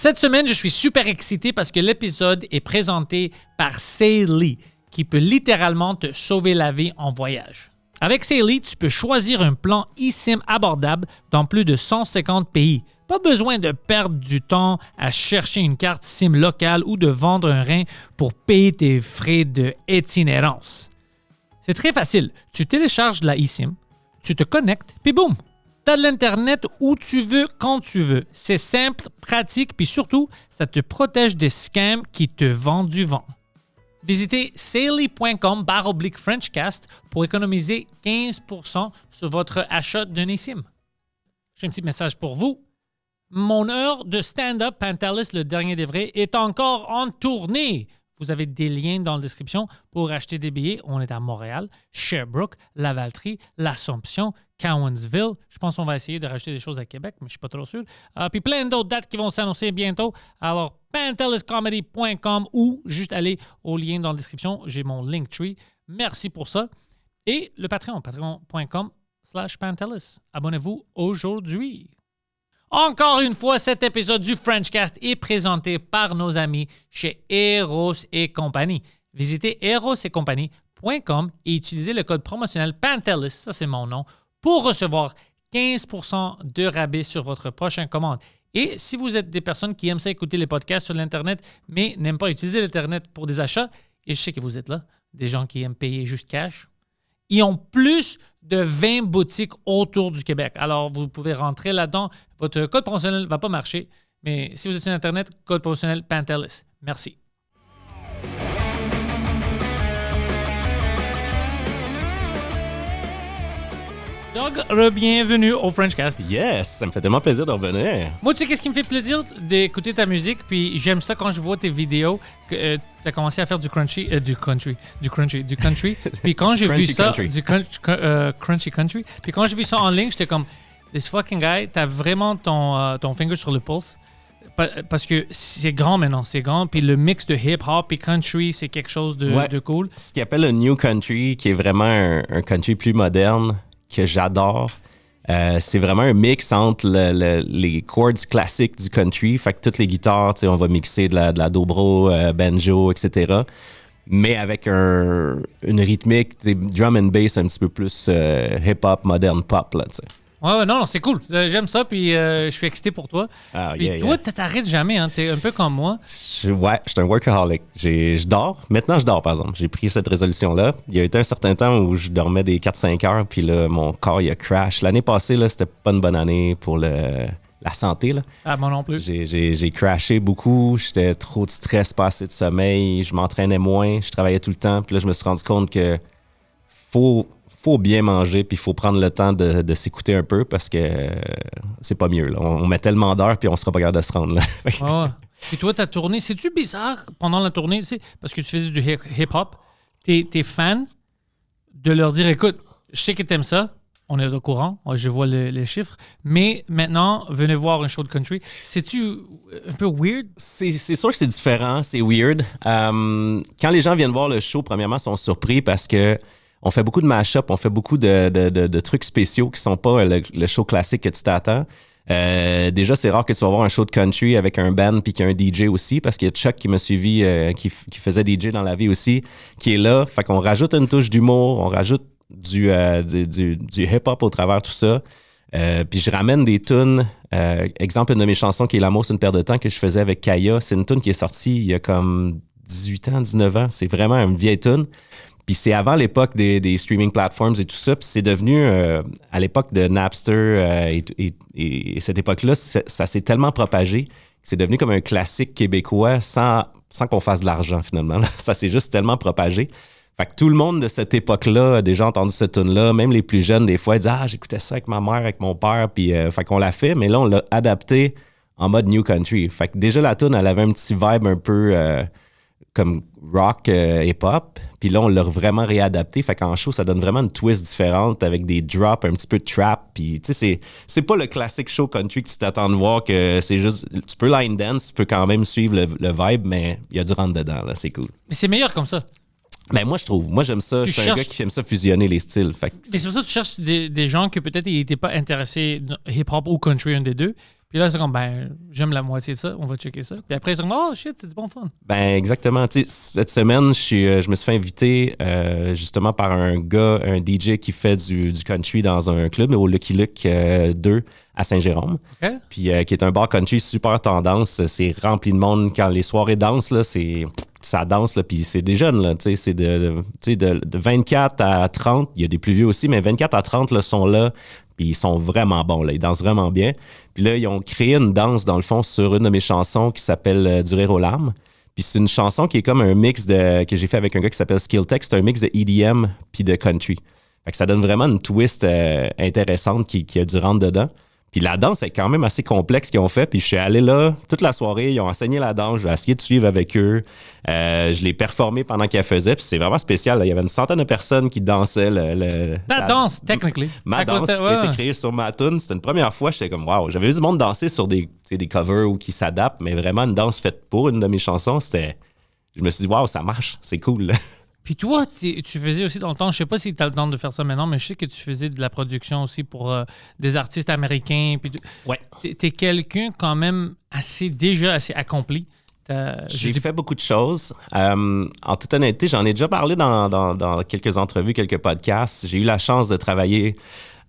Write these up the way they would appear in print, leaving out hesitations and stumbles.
Cette semaine, je suis super excité parce que l'épisode est présenté par Saily, qui peut littéralement te sauver la vie en voyage. Avec Saily, tu peux choisir un plan eSIM abordable dans plus de 150 pays. Pas besoin de perdre du temps à chercher une carte SIM locale ou de vendre un rein pour payer tes frais d'itinérance. C'est très facile. Tu télécharges la eSIM, tu te connectes, puis boum! Tu as de l'Internet où tu veux, quand tu veux. C'est simple, pratique, puis surtout, ça te protège des scams qui te vendent du vent. Visitez saily.com/FrenchCast pour économiser 15% sur votre achat d'un eSIM. J'ai un petit message pour vous. Mon heure de stand-up Pantelis, le dernier des vrais, est encore en tournée. Vous avez des liens dans la description pour acheter des billets. On est à Montréal, Sherbrooke, Lavaltrie, l'Assomption, Cowansville. Je pense qu'on va essayer de rajouter des choses à Québec, mais je ne suis pas trop sûr. Puis plein d'autres dates qui vont s'annoncer bientôt. Alors, panteliscomedy.com ou juste aller au lien dans la description. J'ai mon Linktree. Merci pour ça. Et le Patreon, patreon.com/Pantelis. Abonnez-vous aujourd'hui. Encore une fois, cet épisode du Frenchcast est présenté par nos amis chez Eros et compagnie. Visitez erosetcompagnie.com et utilisez le code promotionnel Pantelis, ça c'est mon nom, pour recevoir 15% de rabais sur votre prochaine commande. Et si vous êtes des personnes qui aiment ça écouter les podcasts sur l'Internet, mais n'aiment pas utiliser l'Internet pour des achats, et je sais que vous êtes là, des gens qui aiment payer juste cash, ils ont plus de 20 boutiques autour du Québec. Alors, vous pouvez rentrer là-dedans. Votre code promotionnel ne va pas marcher, mais si vous êtes sur Internet, code promotionnel Pantelis. Merci. Donc, bienvenue au Frenchcast. Yes, ça me fait tellement plaisir de revenir. Moi, tu sais qu'est-ce qui me fait plaisir d'écouter ta musique, puis j'aime ça quand je vois tes vidéos, que tu as commencé à faire du country. Puis quand j'ai vu ça, du crunchy country, puis quand j'ai vu ça en ligne, j'étais comme, this fucking guy, t'as vraiment ton finger sur le pulse. Parce que c'est grand maintenant, c'est grand. Puis le mix de hip-hop et country, c'est quelque chose de cool. Ce qu'ils appellent le new country, qui est vraiment un country plus moderne, que j'adore. C'est vraiment un mix entre les chords classiques du country. Fait que toutes les guitares, on va mixer de la dobro, banjo, etc. Mais avec une rythmique, drum and bass un petit peu plus hip-hop, moderne pop, là, tu sais. Ouais, non, c'est cool. J'aime ça, puis je suis excité pour toi. Puis toi, tu t'arrêtes jamais, hein? T'es un peu comme moi. Je suis un workaholic. Je dors. Maintenant, je dors, par exemple. J'ai pris cette résolution-là. Il y a été un certain temps où je dormais des 4-5 heures, puis là, mon corps, il a crash. L'année passée, là, c'était pas une bonne année pour la santé, là. Ah, moi non plus. J'ai crashé beaucoup. J'étais trop de stress, pas assez de sommeil. Je m'entraînais moins. Je travaillais tout le temps. Puis là, je me suis rendu compte que faut bien manger, puis il faut prendre le temps de s'écouter un peu parce que c'est pas mieux. Là. On met tellement d'heures, puis on sera pas capable de se rendre. Là. Puis toi, ta tournée, c'est-tu bizarre pendant la tournée, tu sais, parce que tu faisais du hip-hop, t'es fan de leur dire, écoute, je sais que t'aimes ça, on est au courant, je vois les chiffres, mais maintenant, venez voir un show de country. C'est-tu un peu weird? C'est sûr que c'est différent, c'est weird. Quand les gens viennent voir le show, premièrement, ils sont surpris parce que on fait beaucoup de mash-up, on fait beaucoup de trucs spéciaux qui sont pas le show classique que tu t'attends. Déjà, c'est rare que tu vas voir un show de country avec un band puis qu'il y a un DJ aussi, parce qu'il y a Chuck qui m'a suivi, qui faisait DJ dans la vie aussi, qui est là. Fait qu'on rajoute une touche d'humour, on rajoute du hip-hop au travers de tout ça. Puis je ramène des tunes. Exemple, une de mes chansons qui est L'amour, c'est une perte de temps que je faisais avec Kaya. C'est une tune qui est sortie il y a comme 18 ans, 19 ans. C'est vraiment une vieille tune. Puis c'est avant l'époque des streaming platforms et tout ça. Puis c'est devenu, à l'époque de Napster et cette époque-là, ça s'est tellement propagé que c'est devenu comme un classique québécois sans qu'on fasse de l'argent finalement. Ça s'est juste tellement propagé. Fait que tout le monde de cette époque-là a déjà entendu cette tune-là. Même les plus jeunes, des fois, ils disent « Ah, j'écoutais ça avec ma mère, avec mon père. » Puis fait qu'on l'a fait, mais là, on l'a adapté en mode new country. Fait que déjà, la tune, elle avait un petit vibe un peu comme rock hip-hop. Puis là, on l'a vraiment réadapté. Fait qu'en show, ça donne vraiment une twist différente avec des drops, un petit peu de trap. Puis, tu sais, c'est pas le classique show country que tu t'attends de voir, que c'est juste... Tu peux line dance, tu peux quand même suivre le vibe, mais il y a du rentre dedans, là. C'est cool. Mais c'est meilleur comme ça. Ben moi, je trouve. Moi, j'aime ça. Je suis un gars qui aime ça fusionner les styles. Fait que... Mais c'est pour ça que tu cherches des gens que peut-être ils n'étaient pas intéressés hip-hop ou country, un des deux. Puis là, c'est comme, ben, j'aime la moitié de ça, on va checker ça. Puis après, c'est comme, oh shit, c'est du bon fun. Ben exactement. Tu sais, cette semaine, je me suis fait inviter justement par un gars, un DJ qui fait du country dans un club au Lucky Luke 2 à Saint-Jérôme. OK. Puis qui est un bar country super tendance. C'est rempli de monde. Quand les soirées dansent, là, ça danse, là, puis c'est des jeunes, là, tu sais, c'est de 24 à 30. Il y a des plus vieux aussi, mais 24 à 30 là, sont là. Puis ils sont vraiment bons, là. Ils dansent vraiment bien. Puis là, ils ont créé une danse, dans le fond, sur une de mes chansons qui s'appelle Du rire aux larmes. Puis c'est une chanson qui est comme un mix que j'ai fait avec un gars qui s'appelle Skilltech. C'est un mix de EDM puis de country. Fait que ça donne vraiment une twist intéressante qui a du rentre dedans. Puis la danse est quand même assez complexe qu'ils ont fait. Puis je suis allé là toute la soirée. Ils ont enseigné la danse. J'ai essayé de suivre avec eux. Je l'ai performé pendant qu'ils la faisaient. Puis c'est vraiment spécial, là. Il y avait une centaine de personnes qui dansaient Ta danse, technically. Ma danse qui a été créée sur ma tune. C'était une première fois. J'étais comme, wow. J'avais vu du monde danser sur des covers ou qui s'adaptent. Mais vraiment, une danse faite pour une de mes chansons, je me suis dit, wow, ça marche. C'est cool, là. Puis toi, tu faisais aussi dans le temps, je sais pas si tu as le temps de faire ça maintenant, mais je sais que tu faisais de la production aussi pour des artistes américains. Puis Ouais. T'es quelqu'un quand même déjà assez accompli. J'ai fait beaucoup de choses. En toute honnêteté, j'en ai déjà parlé dans quelques entrevues, quelques podcasts. J'ai eu la chance de travailler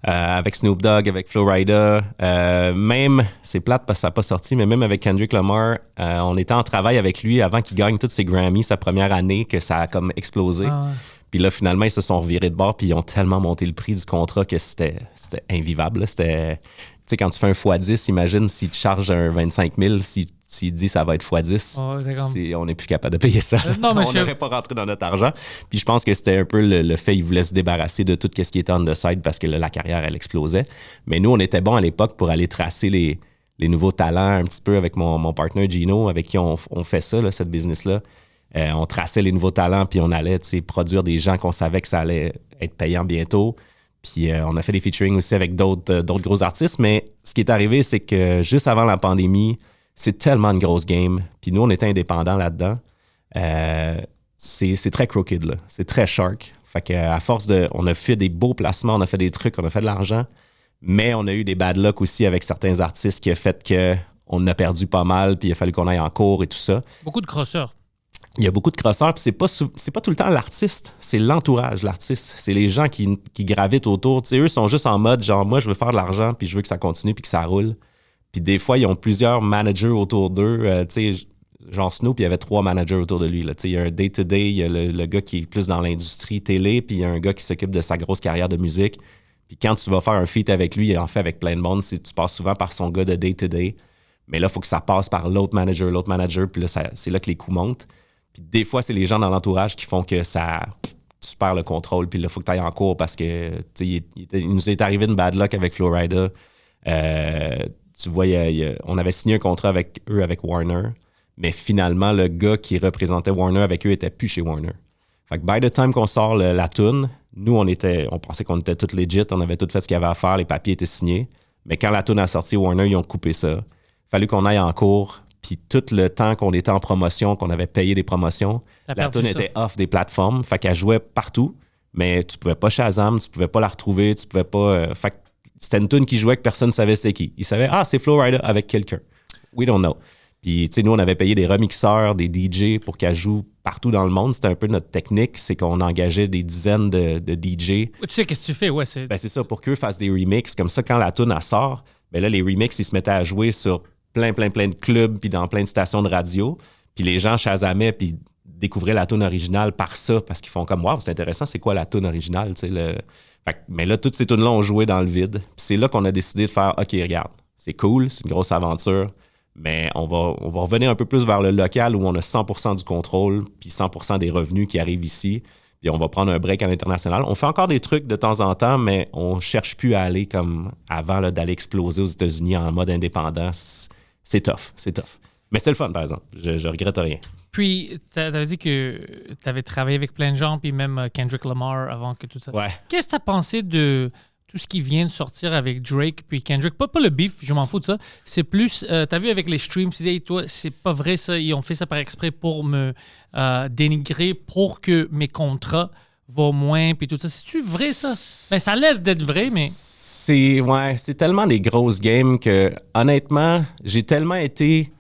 avec Snoop Dogg, avec Flo Rida. Même, c'est plate parce que ça n'a pas sorti, mais même avec Kendrick Lamar, on était en travail avec lui avant qu'il gagne tous ses Grammys sa première année, que ça a comme explosé. Ah ouais. Puis là, finalement, ils se sont revirés de bord puis ils ont tellement monté le prix du contrat que c'était invivable, là. C'était, tu sais, quand tu fais un x10, imagine s'il te charge un 25 000, s'il dit ça va être x10, on n'est plus capable de payer ça. Non, mais on n'aurait pas rentré dans notre argent. Puis je pense que c'était un peu le fait qu'il voulait se débarrasser de tout ce qui était on the side parce que là, la carrière, elle explosait. Mais nous, on était bons à l'époque pour aller tracer les nouveaux talents un petit peu avec mon partner Gino, avec qui on fait ça, là, cette business-là. On traçait les nouveaux talents, puis on allait produire des gens qu'on savait que ça allait être payant bientôt. Puis on a fait des featuring aussi avec d'autres gros artistes. Mais ce qui est arrivé, c'est que juste avant la pandémie, c'est tellement une grosse game. Puis nous, on était indépendants là-dedans. C'est très crooked, là. C'est très shark. Fait qu'à force on a fait des beaux placements, on a fait des trucs, on a fait de l'argent. Mais on a eu des bad luck aussi avec certains artistes qui a fait qu'on a perdu pas mal, puis il a fallu qu'on aille en cours et tout ça. Beaucoup de crosseurs. Il y a beaucoup de crosseurs, puis c'est pas tout le temps l'artiste, c'est l'entourage, l'artiste. C'est les gens qui gravitent autour. Tu sais, eux sont juste en mode, genre, moi, je veux faire de l'argent, puis je veux que ça continue, puis que ça roule. Puis des fois, ils ont plusieurs managers autour d'eux. Tu sais, genre Snoop, il y avait 3 managers autour de lui, là. Tu sais, il y a un day-to-day, il y a le gars qui est plus dans l'industrie télé, puis il y a un gars qui s'occupe de sa grosse carrière de musique. Puis quand tu vas faire un feat avec lui, il en fait avec plein de monde, tu passes souvent par son gars de day-to-day. Mais là, il faut que ça passe par l'autre manager, puis là, c'est là que les coûts montent. Puis des fois, c'est les gens dans l'entourage qui font que tu perds le contrôle, puis là, il faut que tu ailles en cours parce que il nous est arrivé une bad luck avec Flo Rida. Tu vois, on avait signé un contrat avec eux, avec Warner, mais finalement, le gars qui représentait Warner avec eux était plus chez Warner. Fait que by the time qu'on sort la toune, nous, on pensait qu'on était tous legit, on avait tout fait ce qu'il y avait à faire, les papiers étaient signés. Mais quand la toune a sorti, Warner, ils ont coupé ça. Fallu qu'on aille en cours. Puis tout le temps qu'on était en promotion, qu'on avait payé des promotions, la tune était off des plateformes. Fait qu'elle jouait partout, mais tu pouvais pas Shazam, tu pouvais pas la retrouver, tu pouvais pas... fait que c'était une tune qui jouait que personne ne savait c'était qui. Ils savaient, c'est Flo Rida avec quelqu'un. We don't know. Puis, tu sais, nous, on avait payé des remixeurs, des DJ pour qu'elle joue partout dans le monde. C'était un peu notre technique, c'est qu'on engageait des dizaines de DJ. Tu sais, qu'est-ce que tu fais? Ouais, c'est ça, pour qu'eux fassent des remixes. Comme ça, quand la tune elle sort, ben là, les remixes, ils se mettaient à jouer sur plein de clubs puis dans plein de stations de radio. Puis les gens chasamaient puis découvraient la tune originale par ça parce qu'ils font comme « Wow, c'est intéressant, c'est quoi la tune originale? » Mais là, toutes ces tunes-là ont joué dans le vide. Puis c'est là qu'on a décidé de faire « OK, regarde, c'est cool, c'est une grosse aventure, mais on va revenir un peu plus vers le local où on a 100% du contrôle puis 100% des revenus qui arrivent ici. Puis on va prendre un break à l'international. On fait encore des trucs de temps en temps, mais on cherche plus à aller comme avant là, d'aller exploser aux États-Unis en mode indépendant. C'est tough. Mais c'est le fun, par exemple. Je regrette rien. Puis, tu avais dit que tu avais travaillé avec plein de gens, puis même Kendrick Lamar avant que tout ça. Ouais. Qu'est-ce que tu as pensé de tout ce qui vient de sortir avec Drake puis Kendrick? Pas le beef, je m'en fous de ça. C'est plus, tu as vu avec les streams, tu disais, hey, toi, c'est pas vrai ça. Ils ont fait ça par exprès pour me dénigrer, pour que mes contrats va moins, puis tout ça. C'est-tu vrai, ça? Ben, ça a l'air d'être vrai, mais... C'est tellement des grosses games que, honnêtement, j'ai tellement été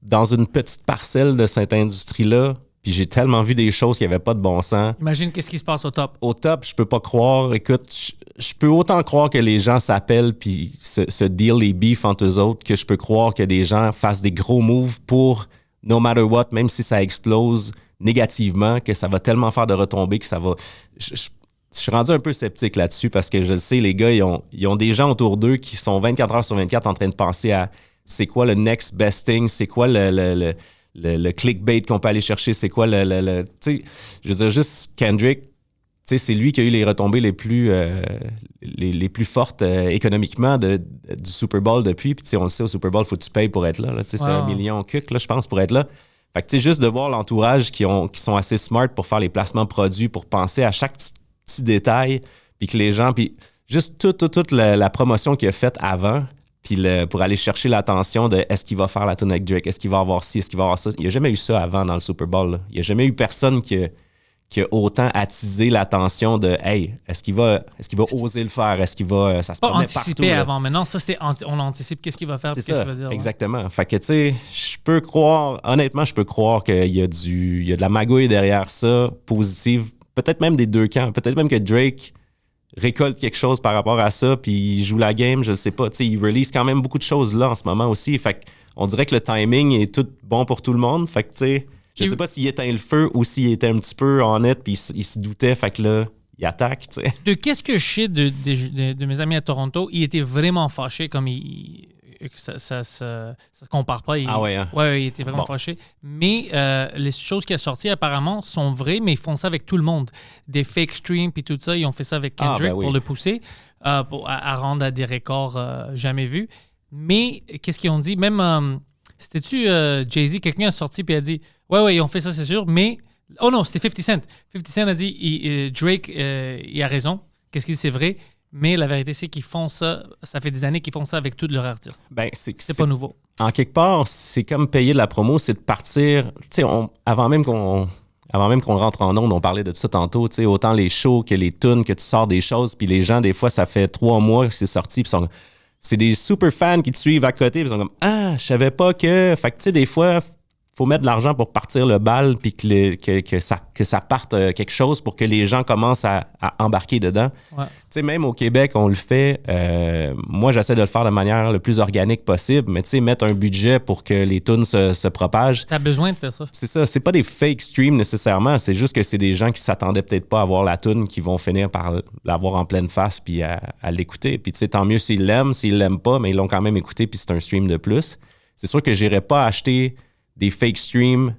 dans une petite parcelle de cette industrie-là, puis j'ai tellement vu des choses qui n'avaient pas de bon sens. Imagine qu'est-ce qui se passe au top. Au top, je peux pas croire. Écoute, je peux autant croire que les gens s'appellent puis se deal les beefs entre eux autres que je peux croire que des gens fassent des gros moves pour no matter what, même si ça explose négativement, que ça va tellement faire de retombées que ça va... Je suis rendu un peu sceptique là-dessus parce que je le sais, les gars, ils ont des gens autour d'eux qui sont 24 heures sur 24 en train de penser à c'est quoi le next best thing, c'est quoi le clickbait qu'on peut aller chercher, c'est quoi tu sais, je veux dire, juste Kendrick, tu sais, c'est lui qui a eu les retombées les plus fortes économiquement du Super Bowl depuis. Puis, tu sais, on le sait, au Super Bowl, faut que tu payes pour être là. Tu sais, c'est 1 million cuc, là, je pense, pour être là. Fait que, tu sais, juste de voir l'entourage qui sont assez smart pour faire les placements produits, pour penser à chaque petit détail, puis que les gens, puis juste toute la promotion qu'il a faite avant, puis pour aller chercher l'attention de est-ce qu'il va faire la tune avec Drake, est-ce qu'il va avoir ci, est-ce qu'il va avoir ça. Il n'y a jamais eu ça avant dans le Super Bowl, là. Il n'y a jamais eu personne qui a autant attisé l'attention de hey, est-ce qu'il va oser le faire, est-ce qu'il va ça se pas promenait anticiper partout, avant, mais non, ça c'était on anticipe qu'est-ce qu'il va faire, c'est qu'est-ce ça, qu'il va dire. exactement. Fait que tu sais, je peux croire qu'il y a de la magouille derrière ça, positive, peut-être même des deux camps, peut-être même que Drake récolte quelque chose par rapport à ça, puis il joue la game, je sais pas, tu sais, il release quand même beaucoup de choses là en ce moment aussi, fait qu'on dirait que le timing est tout bon pour tout le monde, fait que tu sais, je sais pas s'il éteint le feu ou s'il était un petit peu honnête puis il se doutait, fait que là, il attaque, tu sais. De qu'est-ce que je sais de mes amis à Toronto, il était vraiment fâché comme ça se compare pas. Ah ouais, hein? Ouais, il était vraiment fâché. Mais les choses qui ont sorti apparemment sont vraies, mais ils font ça avec tout le monde. Des fake streams puis tout ça, ils ont fait ça avec Kendrick pour le pousser, à rendre à des records jamais vus. Mais qu'est-ce qu'ils ont dit? Même... c'était-tu Jay-Z? Quelqu'un a sorti puis a dit ouais, ils ont fait ça, c'est sûr, mais... Oh non, c'était 50 Cent. 50 Cent a dit Drake, il a raison. Qu'est-ce qu'il dit, c'est vrai. Mais la vérité, c'est qu'ils font ça. Ça fait des années qu'ils font ça avec tous leurs artistes. Ben, c'est pas nouveau. En quelque part, c'est comme payer de la promo, c'est de partir... Tu sais, avant même qu'on rentre en ondes, on parlait de ça tantôt, tu sais, autant les shows que les tunes, que tu sors des choses, puis les gens, des fois, ça fait 3 mois que c'est sorti, puis c'est des super fans qui te suivent à côté, puis ils sont comme « Ah, je savais pas que... » Fait que, tu sais, des fois, faut mettre de l'argent pour partir le bal, puis que ça parte quelque chose pour que les gens commencent à embarquer dedans. Ouais. Tu sais, même au Québec, on le fait. Moi, j'essaie de le faire de manière le plus organique possible, mais tu sais, mettre un budget pour que les tunes se propagent. T'as besoin de faire ça. C'est ça. C'est pas des fake streams nécessairement. C'est juste que c'est des gens qui s'attendaient peut-être pas à voir la tune qui vont finir par l'avoir en pleine face puis à l'écouter. Puis tu sais, tant mieux s'ils l'aiment, s'ils l'aiment pas, mais ils l'ont quand même écouté puis c'est un stream de plus. C'est sûr que j'irais pas acheter des fake streams,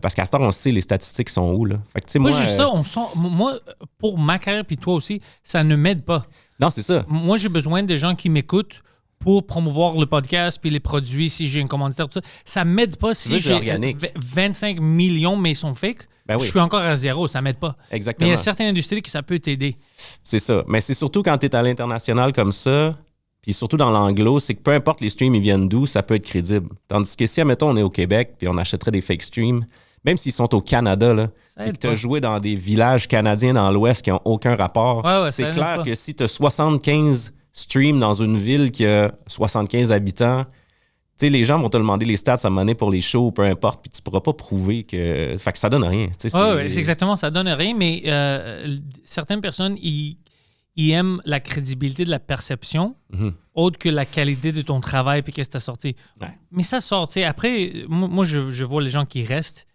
parce qu'à ce temps, on sait les statistiques sont où, là. Fait que, moi, juste ça, moi, pour ma carrière, puis toi aussi, ça ne m'aide pas. Non, c'est ça. Moi, j'ai besoin des gens qui m'écoutent pour promouvoir le podcast puis les produits, si j'ai un commanditaire, tout ça. Ça ne m'aide pas si j'ai 25 millions, mais ils sont fake. Ben oui. Je suis encore à zéro, ça ne m'aide pas. Exactement. Mais il y a certaines industries que ça peut t'aider. C'est ça. Mais c'est surtout quand tu es à l'international comme ça, puis surtout dans l'anglo, c'est que peu importe les streams, ils viennent d'où, ça peut être crédible. Tandis que si, admettons, on est au Québec, puis on achèterait des fake streams, même s'ils sont au Canada, là, et que tu as joué dans des villages canadiens dans l'Ouest qui n'ont aucun rapport, c'est clair que si tu as 75 streams dans une ville qui a 75 habitants, tu sais, les gens vont te demander les stats à un moment donné pour les shows, peu importe, puis tu pourras pas prouver que... Fait que ça donne rien. C'est exactement, ça donne rien, mais certaines personnes, ils aiment la crédibilité de la perception, autre que la qualité de ton travail puis qu'est-ce que tu as sorti. Ouais. Mais ça sort, tu sais, après, moi, je vois les gens qui restent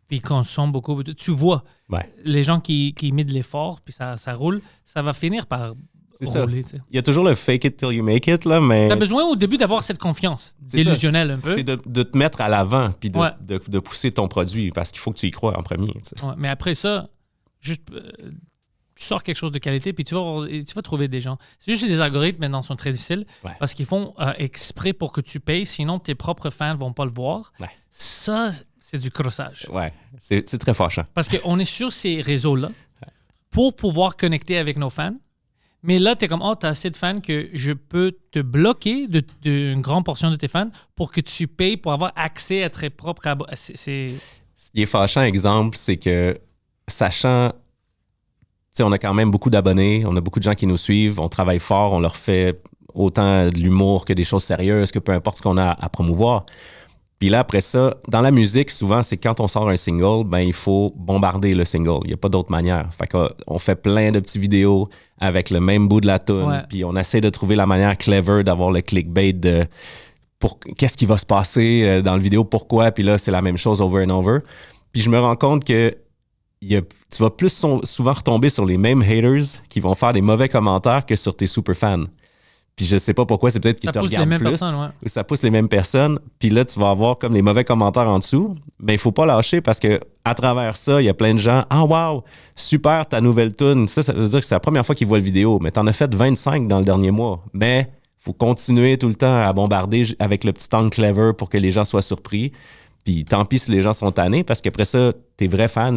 puis qui consomment beaucoup. Tu vois, les gens qui mettent de l'effort puis ça roule, ça va finir par rouler. Ça. Il y a toujours le fake it till you make it, là, mais... Tu as besoin au début d'avoir cette confiance délusionnelle un peu. C'est de te mettre à l'avant puis de pousser ton produit parce qu'il faut que tu y crois en premier. Ouais, mais après ça, juste... tu sors quelque chose de qualité, puis tu vas trouver des gens. C'est juste que les algorithmes, maintenant, sont très difficiles parce qu'ils font exprès pour que tu payes, sinon tes propres fans ne vont pas le voir. Ouais. Ça, c'est du crossage. Ouais, c'est très fâchant. Parce qu'on est sur ces réseaux-là pour pouvoir connecter avec nos fans, mais là, tu es comme, tu as assez de fans que je peux te bloquer d'une grande portion de tes fans pour que tu payes pour avoir accès à tes propres... Ce qui est fâchant, exemple, c'est que sachant... sais, on a quand même beaucoup d'abonnés, on a beaucoup de gens qui nous suivent, on travaille fort, on leur fait autant de l'humour que des choses sérieuses, que peu importe ce qu'on a à promouvoir. Puis là, après ça, dans la musique, souvent, c'est quand on sort un single, ben il faut bombarder le single. Il n'y a pas d'autre manière. Fait qu'on fait plein de petites vidéos avec le même bout de la tune, puis on essaie de trouver la manière clever d'avoir le clickbait de qu'est-ce qui va se passer dans la vidéo, pourquoi, puis là, c'est la même chose over and over. Puis je me rends compte que tu vas plus souvent retomber sur les mêmes haters qui vont faire des mauvais commentaires que sur tes super fans. Puis je sais pas pourquoi, c'est peut-être qu'ils te regardent plus. Ou ça pousse les mêmes personnes. Puis là, tu vas avoir comme les mauvais commentaires en dessous. Mais il faut pas lâcher parce que à travers ça, il y a plein de gens. « Ah, wow! Super, ta nouvelle tune. » Ça veut dire que c'est la première fois qu'ils voient la vidéo. Mais t'en as fait 25 dans le dernier mois. Mais faut continuer tout le temps à bombarder avec le petit angle clever pour que les gens soient surpris. Puis tant pis si les gens sont tannés parce qu'après ça, tes vrais fans,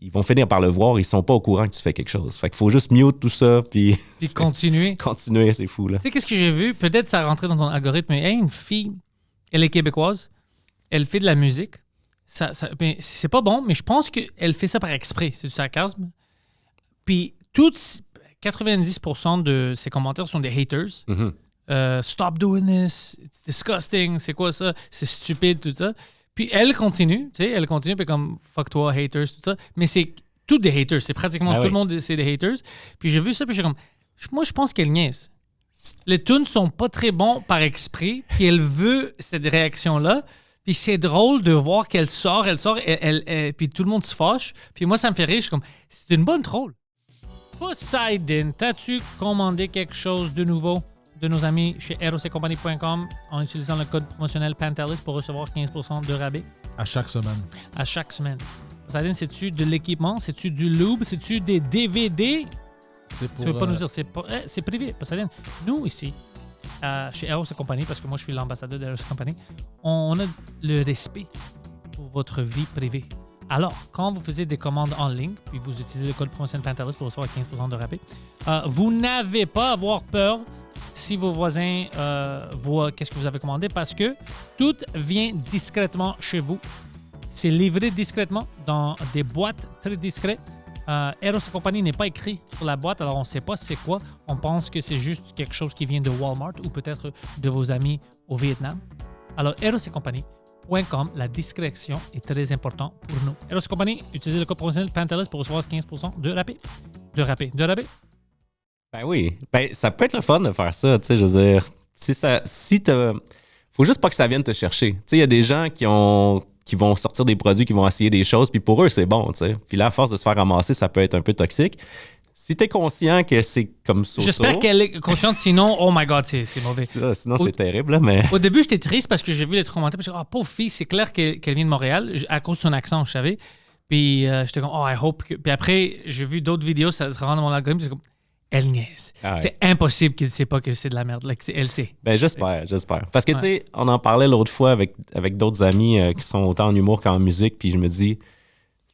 ils vont finir par le voir, ils sont pas au courant que tu fais quelque chose. Fait qu'il faut juste mute tout ça, puis continuer. Continuer, c'est fou, là. Tu sais, qu'est-ce que j'ai vu? Peut-être ça rentrait dans ton algorithme, mais une fille, elle est québécoise, elle fait de la musique. Ben, c'est pas bon, mais je pense qu'elle fait ça par exprès. C'est du sarcasme. Puis, 90% de ses commentaires sont des haters. Mm-hmm. Stop doing this, it's disgusting, c'est quoi ça? C'est stupide, tout ça. Puis elle continue, puis comme fuck toi, haters, tout ça. Mais c'est tous des haters, c'est pratiquement tout le monde, c'est des haters. Puis j'ai vu ça, puis j'ai comme, moi je pense qu'elle niaise. Les tunes sont pas très bons par exprès, puis elle veut cette réaction-là. Puis c'est drôle de voir qu'elle sort, puis tout le monde se fâche. Puis moi ça me fait rire, je suis comme, c'est une bonne troll. Poseidon, t'as-tu commandé quelque chose de nouveau de nos amis chez eroscompany.com en utilisant le code promotionnel Pantelis pour recevoir 15% de rabais? À chaque semaine. À chaque semaine. Poseidon, c'est-tu de l'équipement? C'est-tu du lube? C'est-tu des DVD? C'est pour... Tu veux pas nous dire? C'est privé. Poseidon, nous ici, chez Eros Company, parce que moi je suis l'ambassadeur d'Eros Company, on a le respect pour votre vie privée. Alors, quand vous faisiez des commandes en ligne, puis vous utilisez le code promotionnel Pantelis pour recevoir 15% de rabais, vous n'avez pas à avoir peur si vos voisins voient qu'est-ce que vous avez commandé parce que tout vient discrètement chez vous. C'est livré discrètement dans des boîtes très discrètes. Eros et compagnie n'est pas écrit sur la boîte, alors on ne sait pas c'est quoi. On pense que c'est juste quelque chose qui vient de Walmart ou peut-être de vos amis au Vietnam. Alors, Eros et compagnie.com, la discrétion est très importante pour nous. Eros et compagnie, utilisez le code promotionnel Pantelis pour recevoir 15% de rabais. De rabais. Ben oui. Ben, ça peut être le fun de faire ça, tu sais, je veux dire. Faut juste pas que ça vienne te chercher. Tu sais, il y a des gens qui vont sortir des produits, qui vont essayer des choses, puis pour eux, c'est bon, tu sais. Puis là, à force de se faire ramasser, ça peut être un peu toxique. Si t'es conscient que c'est comme ça. J'espère qu'elle est consciente, sinon, oh my God, c'est mauvais. Sinon, c'est terrible, là, mais... Au début, j'étais triste parce que j'ai vu les commentaires, puis je me suis dit, pauvre fille, c'est clair qu'elle vient de Montréal, à cause de son accent, je savais. Puis j'étais comme, I hope que... Puis après, j'ai vu d'autres vidéos, ça se rend dans mon algorithme, puis c'est comme... Elle niaise. Ah ouais. C'est impossible qu'elle ne sait pas que c'est de la merde. Là, elle sait. Ben, j'espère. Parce que, tu sais, on en parlait l'autre fois avec d'autres amis qui sont autant en humour qu'en musique, puis je me dis,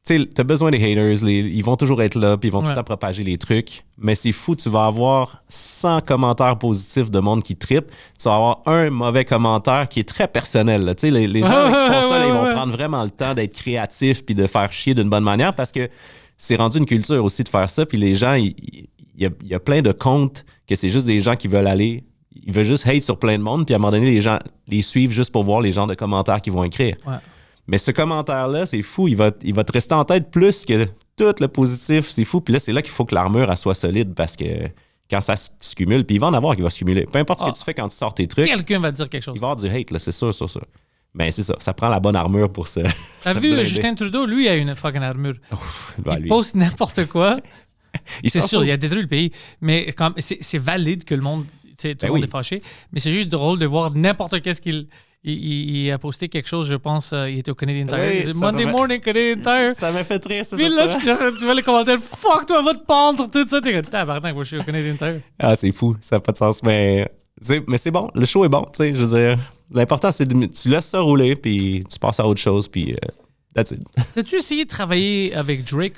tu sais, t'as besoin des haters, ils vont toujours être là, puis ils vont tout le temps propager les trucs, mais c'est fou, tu vas avoir 100 commentaires positifs de monde qui trippe, tu vas avoir un mauvais commentaire qui est très personnel. Tu sais, les gens qui font ça, là, ils vont prendre vraiment le temps d'être créatifs puis de faire chier d'une bonne manière, parce que c'est rendu une culture aussi de faire ça, puis les gens, il y a plein de comptes que c'est juste des gens qui veulent aller, ils veulent juste hate sur plein de monde, puis à un moment donné, les gens les suivent juste pour voir les genres de commentaires qu'ils vont écrire. Ouais. Mais ce commentaire-là, c'est fou, il va te rester en tête plus que tout le positif, c'est fou. Puis là, c'est là qu'il faut que l'armure elle soit solide parce que quand ça se cumule, puis il va en avoir qui va se cumuler. Peu importe ce que tu fais quand tu sors tes trucs. Quelqu'un va te dire quelque chose. Il va y avoir du hate, là, c'est sûr. Ben, c'est ça prend la bonne armure pour ça. T'as vu, Justin Trudeau, lui, a une fucking armure. Il poste n'importe quoi. C'est sûr, il a détruit le pays, mais c'est valide que le monde, tout le monde est fâché, mais c'est juste drôle de voir n'importe qu'est-ce qu'il il a posté quelque chose, je pense, il était au Canadian Tire. Monday morning, Canadian Tire. Ça m'a fait rire, c'est ça. Puis là, tu vois les commentaires, fuck toi, va te pendre, tout ça. T'es comme, tabarnak, moi je suis au Canadian Tire. Ah, c'est fou, ça n'a pas de sens, mais c'est bon, le show est bon, tu sais, je veux dire. L'important, c'est tu laisses ça rouler, puis tu passes à autre chose, puis that's it. As-tu essayé de travailler avec Drake?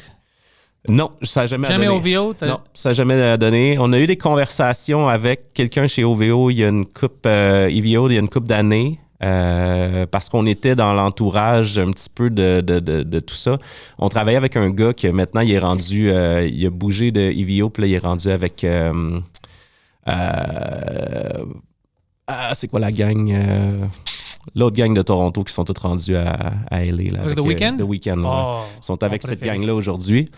Non, ça n'a jamais donné. Jamais OVO? Non, ça n'a jamais donné. On a eu des conversations avec quelqu'un chez OVO il y a une couple d'années. parce qu'on était dans l'entourage un petit peu de tout ça. On travaillait avec un gars qui maintenant il est rendu, il a bougé de EVO, puis là il est rendu avec c'est quoi la gang? L'autre gang de Toronto qui sont tous rendus à LA. Là, avec The Weeknd? The Weeknd, là. Oh, Ils sont avec mon cette préféré. gang-là aujourd'hui.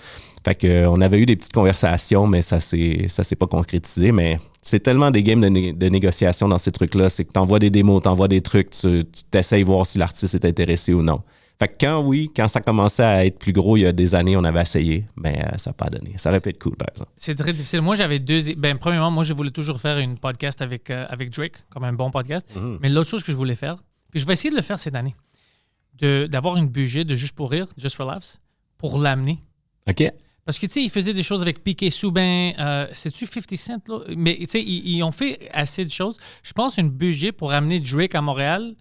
Fait que, on avait eu des petites conversations, mais ça s'est pas concrétisé. Mais c'est tellement des games de négociation dans ces trucs-là. C'est que t'envoies des démos, t'envoies des trucs, tu t'essayes de voir si l'artiste est intéressé ou non. Fait que quand ça commençait à être plus gros il y a des années, on avait essayé, mais ça n'a pas donné. Ça aurait pu être cool, par exemple. C'est très difficile. Moi, j'avais premièrement, moi, je voulais toujours faire une podcast avec Drake, comme un bon podcast. Mhm. Mais l'autre chose que je voulais faire, puis je vais essayer de le faire cette année, d'avoir une budget de Juste pour rire, Just for Laughs, pour l'amener. OK? Parce que, tu sais, ils faisaient des choses avec Piqué Souben. C'est-tu 50 Cent, là? Mais, tu sais, ils ont fait assez de choses. Je pense une budget pour amener Drake à Montréal,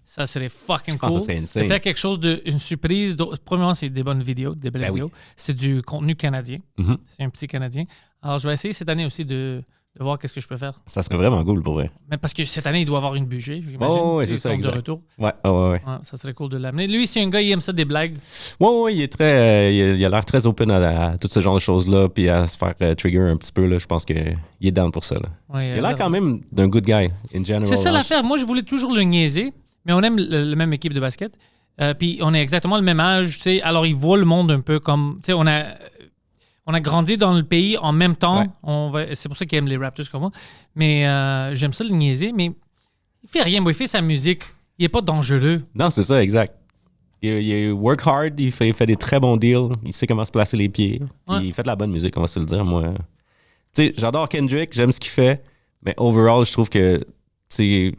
ça serait fucking pense cool. que ça serait insane. De faire quelque chose une surprise. Premièrement, c'est des bonnes vidéos, des belles Ben oui. vidéos. C'est du contenu canadien. Mhm. C'est un petit Canadien. Alors, je vais essayer cette année aussi de voir qu'est-ce que je peux faire. Ça serait vraiment cool pour vrai. Mais parce que cette année, il doit avoir une budget, j'imagine. Oh, ouais, Ils c'est ça, sont exact. de retour. Ouais. Ouais, ça serait cool de l'amener. Lui, c'est un gars, il aime ça des blagues. Ouais, il est très. Il a l'air très open à tout ce genre de choses-là, puis à se faire trigger un petit peu. Là. Je pense qu'il est down pour ça. Là. Ouais, Il a l'air quand même d'un good guy, in general. C'est ça Là. l'affaire. Moi, je voulais toujours le niaiser, mais on aime la même équipe de basket. Puis on est exactement le même âge. Tu sais. Alors, il voit le monde un peu comme. Tu sais, on a grandi dans le pays en même temps. Ouais. C'est pour ça qu'il aime les Raptors comme moi. Mais j'aime ça le niaiser, mais il fait rien. Moi, il fait sa musique. Il est pas dangereux. Non, c'est ça, exact. Il work hard, il fait des très bons deals, il sait comment se placer les pieds. Ouais. Il fait de la bonne musique, on va se le dire. Moi, tu sais, j'adore Kendrick, j'aime ce qu'il fait, mais overall, je trouve que, tu sais,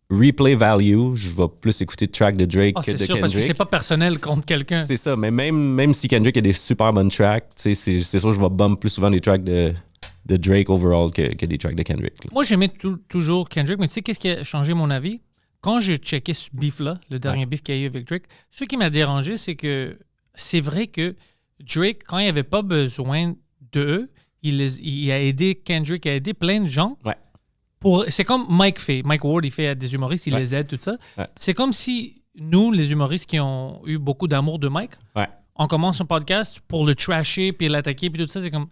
replay value, je vais plus écouter de track de Drake Ah, que de c'est sûr, Kendrick. parce que c'est pas personnel contre quelqu'un. C'est ça, mais même si Kendrick a des super bonnes tracks, tu sais, c'est sûr que je vais bump plus souvent des tracks de Drake overall que des tracks de Kendrick. Là. Moi, j'aimais toujours Kendrick, mais tu sais, qu'est-ce qui a changé mon avis? Quand j'ai checké ce beef-là, le dernier beef qu'il y a eu avec Drake, ce qui m'a dérangé, c'est que c'est vrai que Drake, quand il n'y avait pas besoin d'eux, il a aidé Kendrick, il a aidé plein de gens. Ouais. C'est comme Mike Ward, il fait à des humoristes, il les aide, tout ça. Ouais. C'est comme si nous, les humoristes qui ont eu beaucoup d'amour de Mike, Ouais. on commence un podcast pour le trasher, puis l'attaquer, puis tout ça, c'est comme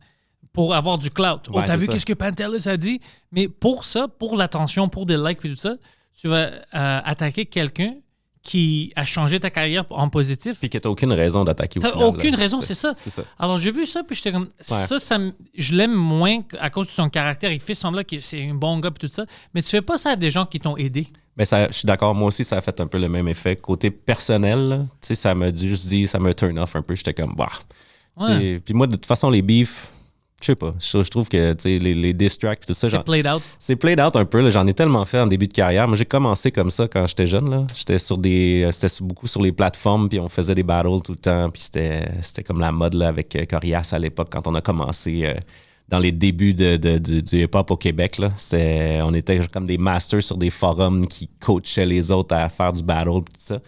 pour avoir du clout. Ouais, T'as c'est vu ça. qu'est-ce que Pantelis a dit? Mais pour ça, pour l'attention, pour des likes, puis tout ça, tu vas attaquer quelqu'un qui a changé ta carrière en positif. Puis que t'as aucune raison d'attaquer au T'as final. aucune là. raison, c'est ça. C'est ça. Alors, j'ai vu ça, puis j'étais comme... je l'aime moins à cause de son caractère. Il fait semblant que c'est un bon gars, puis tout ça. Mais tu fais pas ça à des gens qui t'ont aidé. Mais je suis d'accord, moi aussi, ça a fait un peu le même effet. Côté personnel, là, tu sais, ça m'a ça m'a turn off un peu. J'étais comme, bah. Ouais. Puis moi, de toute façon, les beefs, je sais pas. Je trouve que tu sais, les diss tracks, tout ça, C'est played out. c'est played out un peu. Là. J'en ai tellement fait en début de carrière. Moi, j'ai commencé comme ça quand j'étais jeune. Là. C'était beaucoup sur les plateformes, puis on faisait des battles tout le temps. Puis c'était comme la mode là, avec Corias à l'époque, quand on a commencé dans les débuts du hip-hop au Québec. Là. On était comme des masters sur des forums qui coachaient les autres à faire du battle, puis tout ça.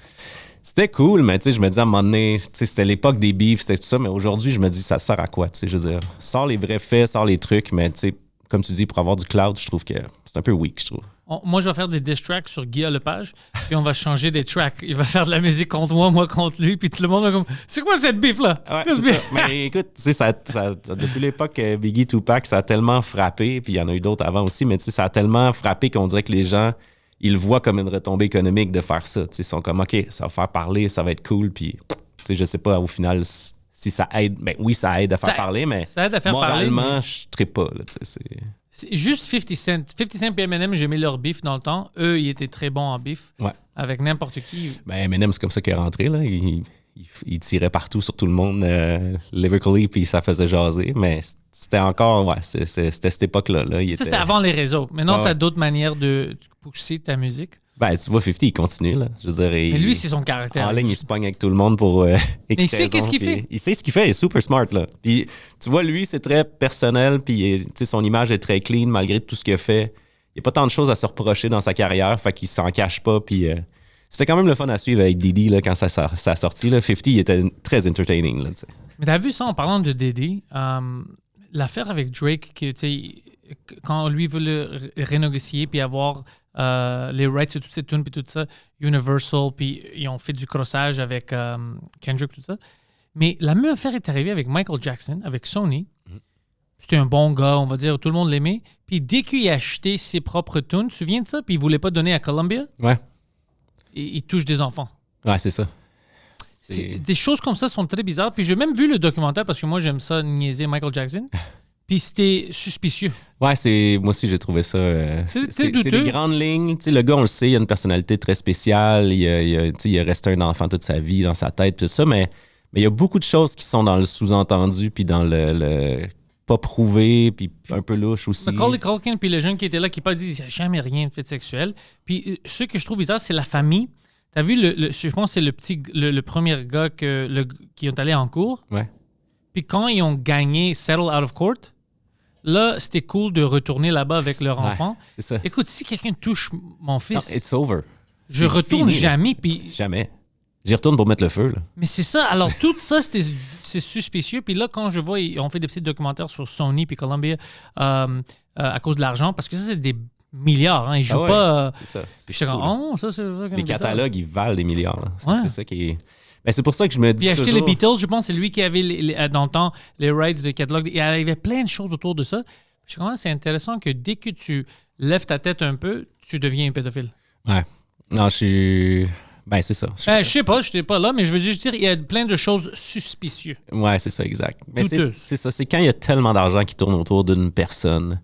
C'était cool, mais tu sais, je me dis à un moment donné, tu sais, c'était l'époque des beefs, c'était tout ça, mais aujourd'hui, je me dis, ça sert à quoi, tu sais, je veux dire, sors les vrais faits, sors les trucs, mais tu sais, comme tu dis, pour avoir du cloud, je trouve que c'est un peu weak, je trouve. Moi, je vais faire des diss tracks sur Guillaume Lepage, puis on va changer des tracks. Il va faire de la musique contre moi contre lui, puis tout le monde va comme « C'est quoi cette beef-là? Ouais, quoi ce c'est beef? ça. Mais écoute, tu sais, depuis l'époque Biggie, Tupac, ça a tellement frappé, puis il y en a eu d'autres avant aussi, mais tu sais, ça a tellement frappé qu'on dirait que les gens, ils le voient comme une retombée économique de faire ça. Tu sais, ils sont comme, OK, ça va faire parler, ça va être cool, puis tu sais, je sais pas, au final, si ça aide, ben oui, ça aide à faire parler, mais ça aide à faire parler, moralement, mais- je trippe pas, là, tu sais, c'est... C'est juste 50 Cent. 50 Cent et Eminem, j'aimais leur beef dans le temps. Eux, ils étaient très bons en beef. Ouais. Avec n'importe qui. Ben, Eminem, c'est comme ça qu'il est rentré, là. Il tirait partout sur tout le monde, lyrically, puis ça faisait jaser. Mais c'était encore, ouais, c'était cette époque-là. Là. Ça, c'était avant les réseaux. Maintenant, Ouais. tu as d'autres manières de pousser ta musique. Ben, tu vois, 50, il continue, là. Je veux dire, Mais lui, c'est son caractère. en ligne, il se pogne avec tout le monde pour il sait qu'est-ce qu'il puis fait. Il sait ce qu'il fait, il est super smart, là. Puis, tu vois, lui, c'est très personnel, puis, tu sais, son image est très clean, malgré tout ce qu'il a fait. Il n'y a pas tant de choses à se reprocher dans sa carrière, fait qu'il s'en cache pas, puis... c'était quand même le fun à suivre avec Didi, là, quand ça a sorti, là. 50, il était très entertaining, là, tu sais. Mais t'as vu ça en parlant de Diddy, l'affaire avec Drake, que, tu sais, quand lui veut le renégocier puis avoir les rights de toutes ces tunes puis tout ça, Universal, puis ils ont fait du crossage avec Kendrick, tout ça. Mais la même affaire est arrivée avec Michael Jackson, avec Sony. C'était un bon gars, on va dire, tout le monde l'aimait. Puis dès qu'il a acheté ses propres tunes, tu te souviens de ça? Puis il voulait pas donner à Columbia. Ouais. Il touche des enfants. Ouais, c'est ça. Des choses comme ça sont très bizarres. Puis j'ai même vu le documentaire parce que moi, j'aime ça niaiser Michael Jackson. Puis c'était suspicieux. Ouais, moi aussi, j'ai trouvé ça. C'est douteux. des grandes lignes. Tu sais, le gars, on le sait, il a une personnalité très spéciale. Il a resté un enfant toute sa vie dans sa tête, tout ça. Mais il y a beaucoup de choses qui sont dans le sous-entendu, puis dans le pas prouvé, puis un peu louche aussi. Macaulay Culkin, puis le jeune qui était là, qui n'a pas dit qu'il n'y a jamais rien de fait sexuel. Puis ce que je trouve bizarre, c'est la famille. T'as vu, je pense que c'est le premier gars qui est allé en cours. Ouais. Puis quand ils ont gagné Settle Out of Court, là, c'était cool de retourner là-bas avec leur enfant. C'est ça. Écoute, si quelqu'un touche mon fils, Non, it's over. je retourne fini. jamais. Puis Jamais. J'y retourne pour mettre le feu, là. mais c'est ça. Alors, tout ça, c'est suspicieux. Puis là, quand je vois, on fait des petits documentaires sur Sony puis Columbia à cause de l'argent, parce que ça, c'est des milliards. Hein. Ils jouent pas... C'est ça. Puis j'étais comme, oh, ça, c'est vrai. Les catalogues, ils valent des milliards. Là. Ouais. C'est ça qui est... Ben, c'est pour ça que je me dis Puis acheter toujours... les Beatles, je pense, c'est lui qui avait, dans le temps, les rights de catalogue. Il y avait plein de choses autour de ça. Je pense que c'est intéressant que dès que tu lèves ta tête un peu, tu deviens un pédophile. Ouais. Non, je suis... Ben, c'est ça. Je sais pas, je n'étais pas là, mais je veux juste dire, il y a plein de choses suspicieuses. Ouais, c'est ça, exact. Mais Douteuses. c'est ça. C'est quand il y a tellement d'argent qui tourne autour d'une personne,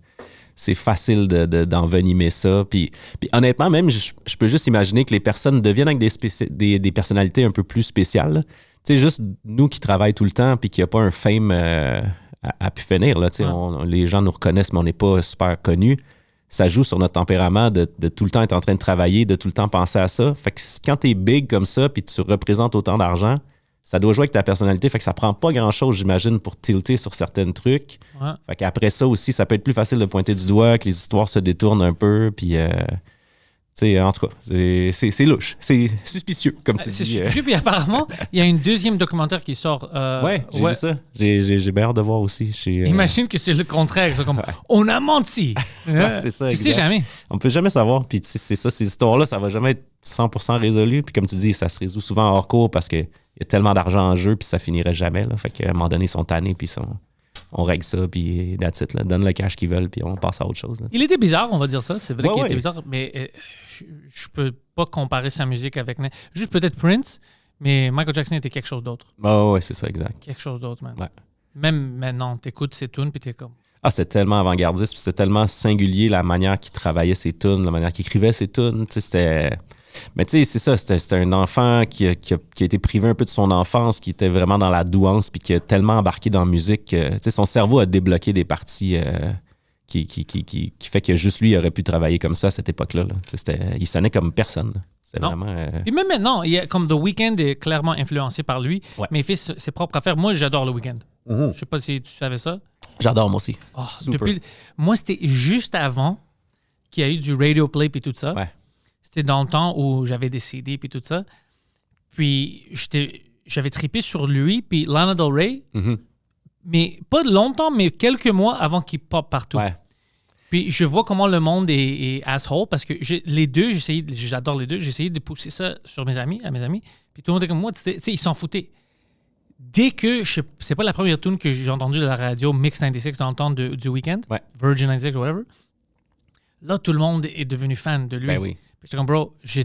c'est facile d'envenimer ça. Puis honnêtement, même, je peux juste imaginer que les personnes deviennent avec des personnalités un peu plus spéciales. Tu sais, juste nous qui travaillons tout le temps puis qu'il n'y a pas un fame à pu finir. Là, tu sais, les gens nous reconnaissent, mais on n'est pas super connus. Ça joue sur notre tempérament de tout le temps être en train de travailler, de tout le temps penser à ça. Fait que quand t'es big comme ça puis tu représentes autant d'argent, ça doit jouer avec ta personnalité. Fait que ça prend pas grand-chose, j'imagine, pour tilter sur certains trucs. Ouais. Fait qu'après ça aussi, ça peut être plus facile de pointer du doigt, que les histoires se détournent un peu. Puis, tu sais, en tout cas, c'est louche. C'est suspicieux, comme tu C'est dis. suspicieux, puis apparemment, il y a une deuxième documentaire qui sort. Ouais, j'ai vu ça. J'ai bien hâte de voir aussi. Imagine que c'est le contraire. C'est comme, on a menti. Ouais, c'est ça, Tu exact. sais jamais. On peut jamais savoir. Puis c'est ça, ces histoires-là, ça va jamais être 100% résolu. Puis comme tu dis, ça se résout souvent hors cours parce qu'il y a tellement d'argent en jeu, puis ça finirait jamais. Là. Fait qu'à un moment donné, ils sont tannés, puis on règle ça, puis that's it. Là. Donne le cash qu'ils veulent, puis on passe à autre chose. Là. Il était bizarre, on va dire ça. C'est vrai Ouais, qu'il ouais. était bizarre, mais je peux pas comparer sa musique avec... Juste peut-être Prince, mais Michael Jackson était quelque chose d'autre. Ouais, c'est ça, exact. Quelque chose d'autre, même. Ouais. Même maintenant, t'écoutes ses tunes, puis t'es comme... Ah, c'était tellement avant-gardiste, puis c'était tellement singulier la manière qu'il travaillait ses tunes, la manière qu'il écrivait ses tunes. Tu sais, c'était... Mais tu sais, c'est ça, c'était un enfant qui a été privé un peu de son enfance, qui était vraiment dans la douance, puis qui a tellement embarqué dans la musique que, tu sais, son cerveau a débloqué des parties qui fait que juste lui aurait pu travailler comme ça à cette époque-là. Là. Tu sais, il sonnait comme personne. Là. C'est Non. vraiment... Et même maintenant, il y a, comme The Weeknd est clairement influencé par lui, Ouais. mais il fait ses propres affaires. Moi, j'adore The Weeknd. Mhm. Je sais pas si tu savais ça. J'adore, moi aussi. Oh, Super. moi, c'était juste avant qu'il y a eu du radio play puis tout ça. Ouais. C'était dans le temps où j'avais des CD puis tout ça. Puis j'avais trippé sur lui puis Lana Del Rey, Mhm. mais pas longtemps, mais quelques mois avant qu'il pop partout. Ouais. Puis je vois comment le monde est asshole parce que les deux, j'adore les deux, j'ai essayé de pousser ça sur à mes amis. Puis tout le monde était comme moi, tu sais, ils s'en foutaient. Dès que, c'est pas la première tune que j'ai entendue de la radio Mix 96 dans le temps du Weeknd, Ouais. Virgin 96 ou whatever, là, tout le monde est devenu fan de lui. Ben oui. Puis j'étais comme, bro, je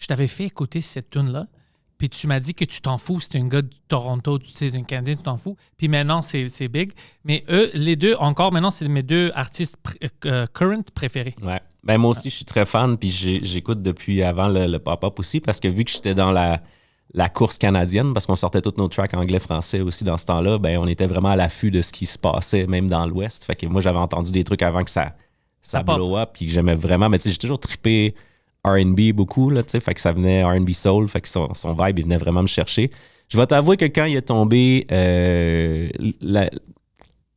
t'avais fait écouter cette tune-là, puis tu m'as dit que tu t'en fous, c'était un gars de Toronto, tu sais, un Canadien, tu t'en fous. Puis maintenant, c'est big. Mais eux, les deux, encore maintenant, c'est mes deux artistes current préférés. Ouais. Ben moi aussi, je suis très fan, puis j'écoute depuis avant le pop-up aussi, parce que vu que j'étais dans la course canadienne, parce qu'on sortait tous nos tracks anglais-français aussi dans ce temps-là, ben on était vraiment à l'affût de ce qui se passait, même dans l'Ouest. Fait que moi, j'avais entendu des trucs avant que ça pop. blow up, puis que j'aimais vraiment. Mais tu sais, j'ai toujours trippé R&B beaucoup, là, tu sais, fait que ça venait R&B soul, fait que son vibe, il venait vraiment me chercher. Je vais t'avouer que quand il est tombé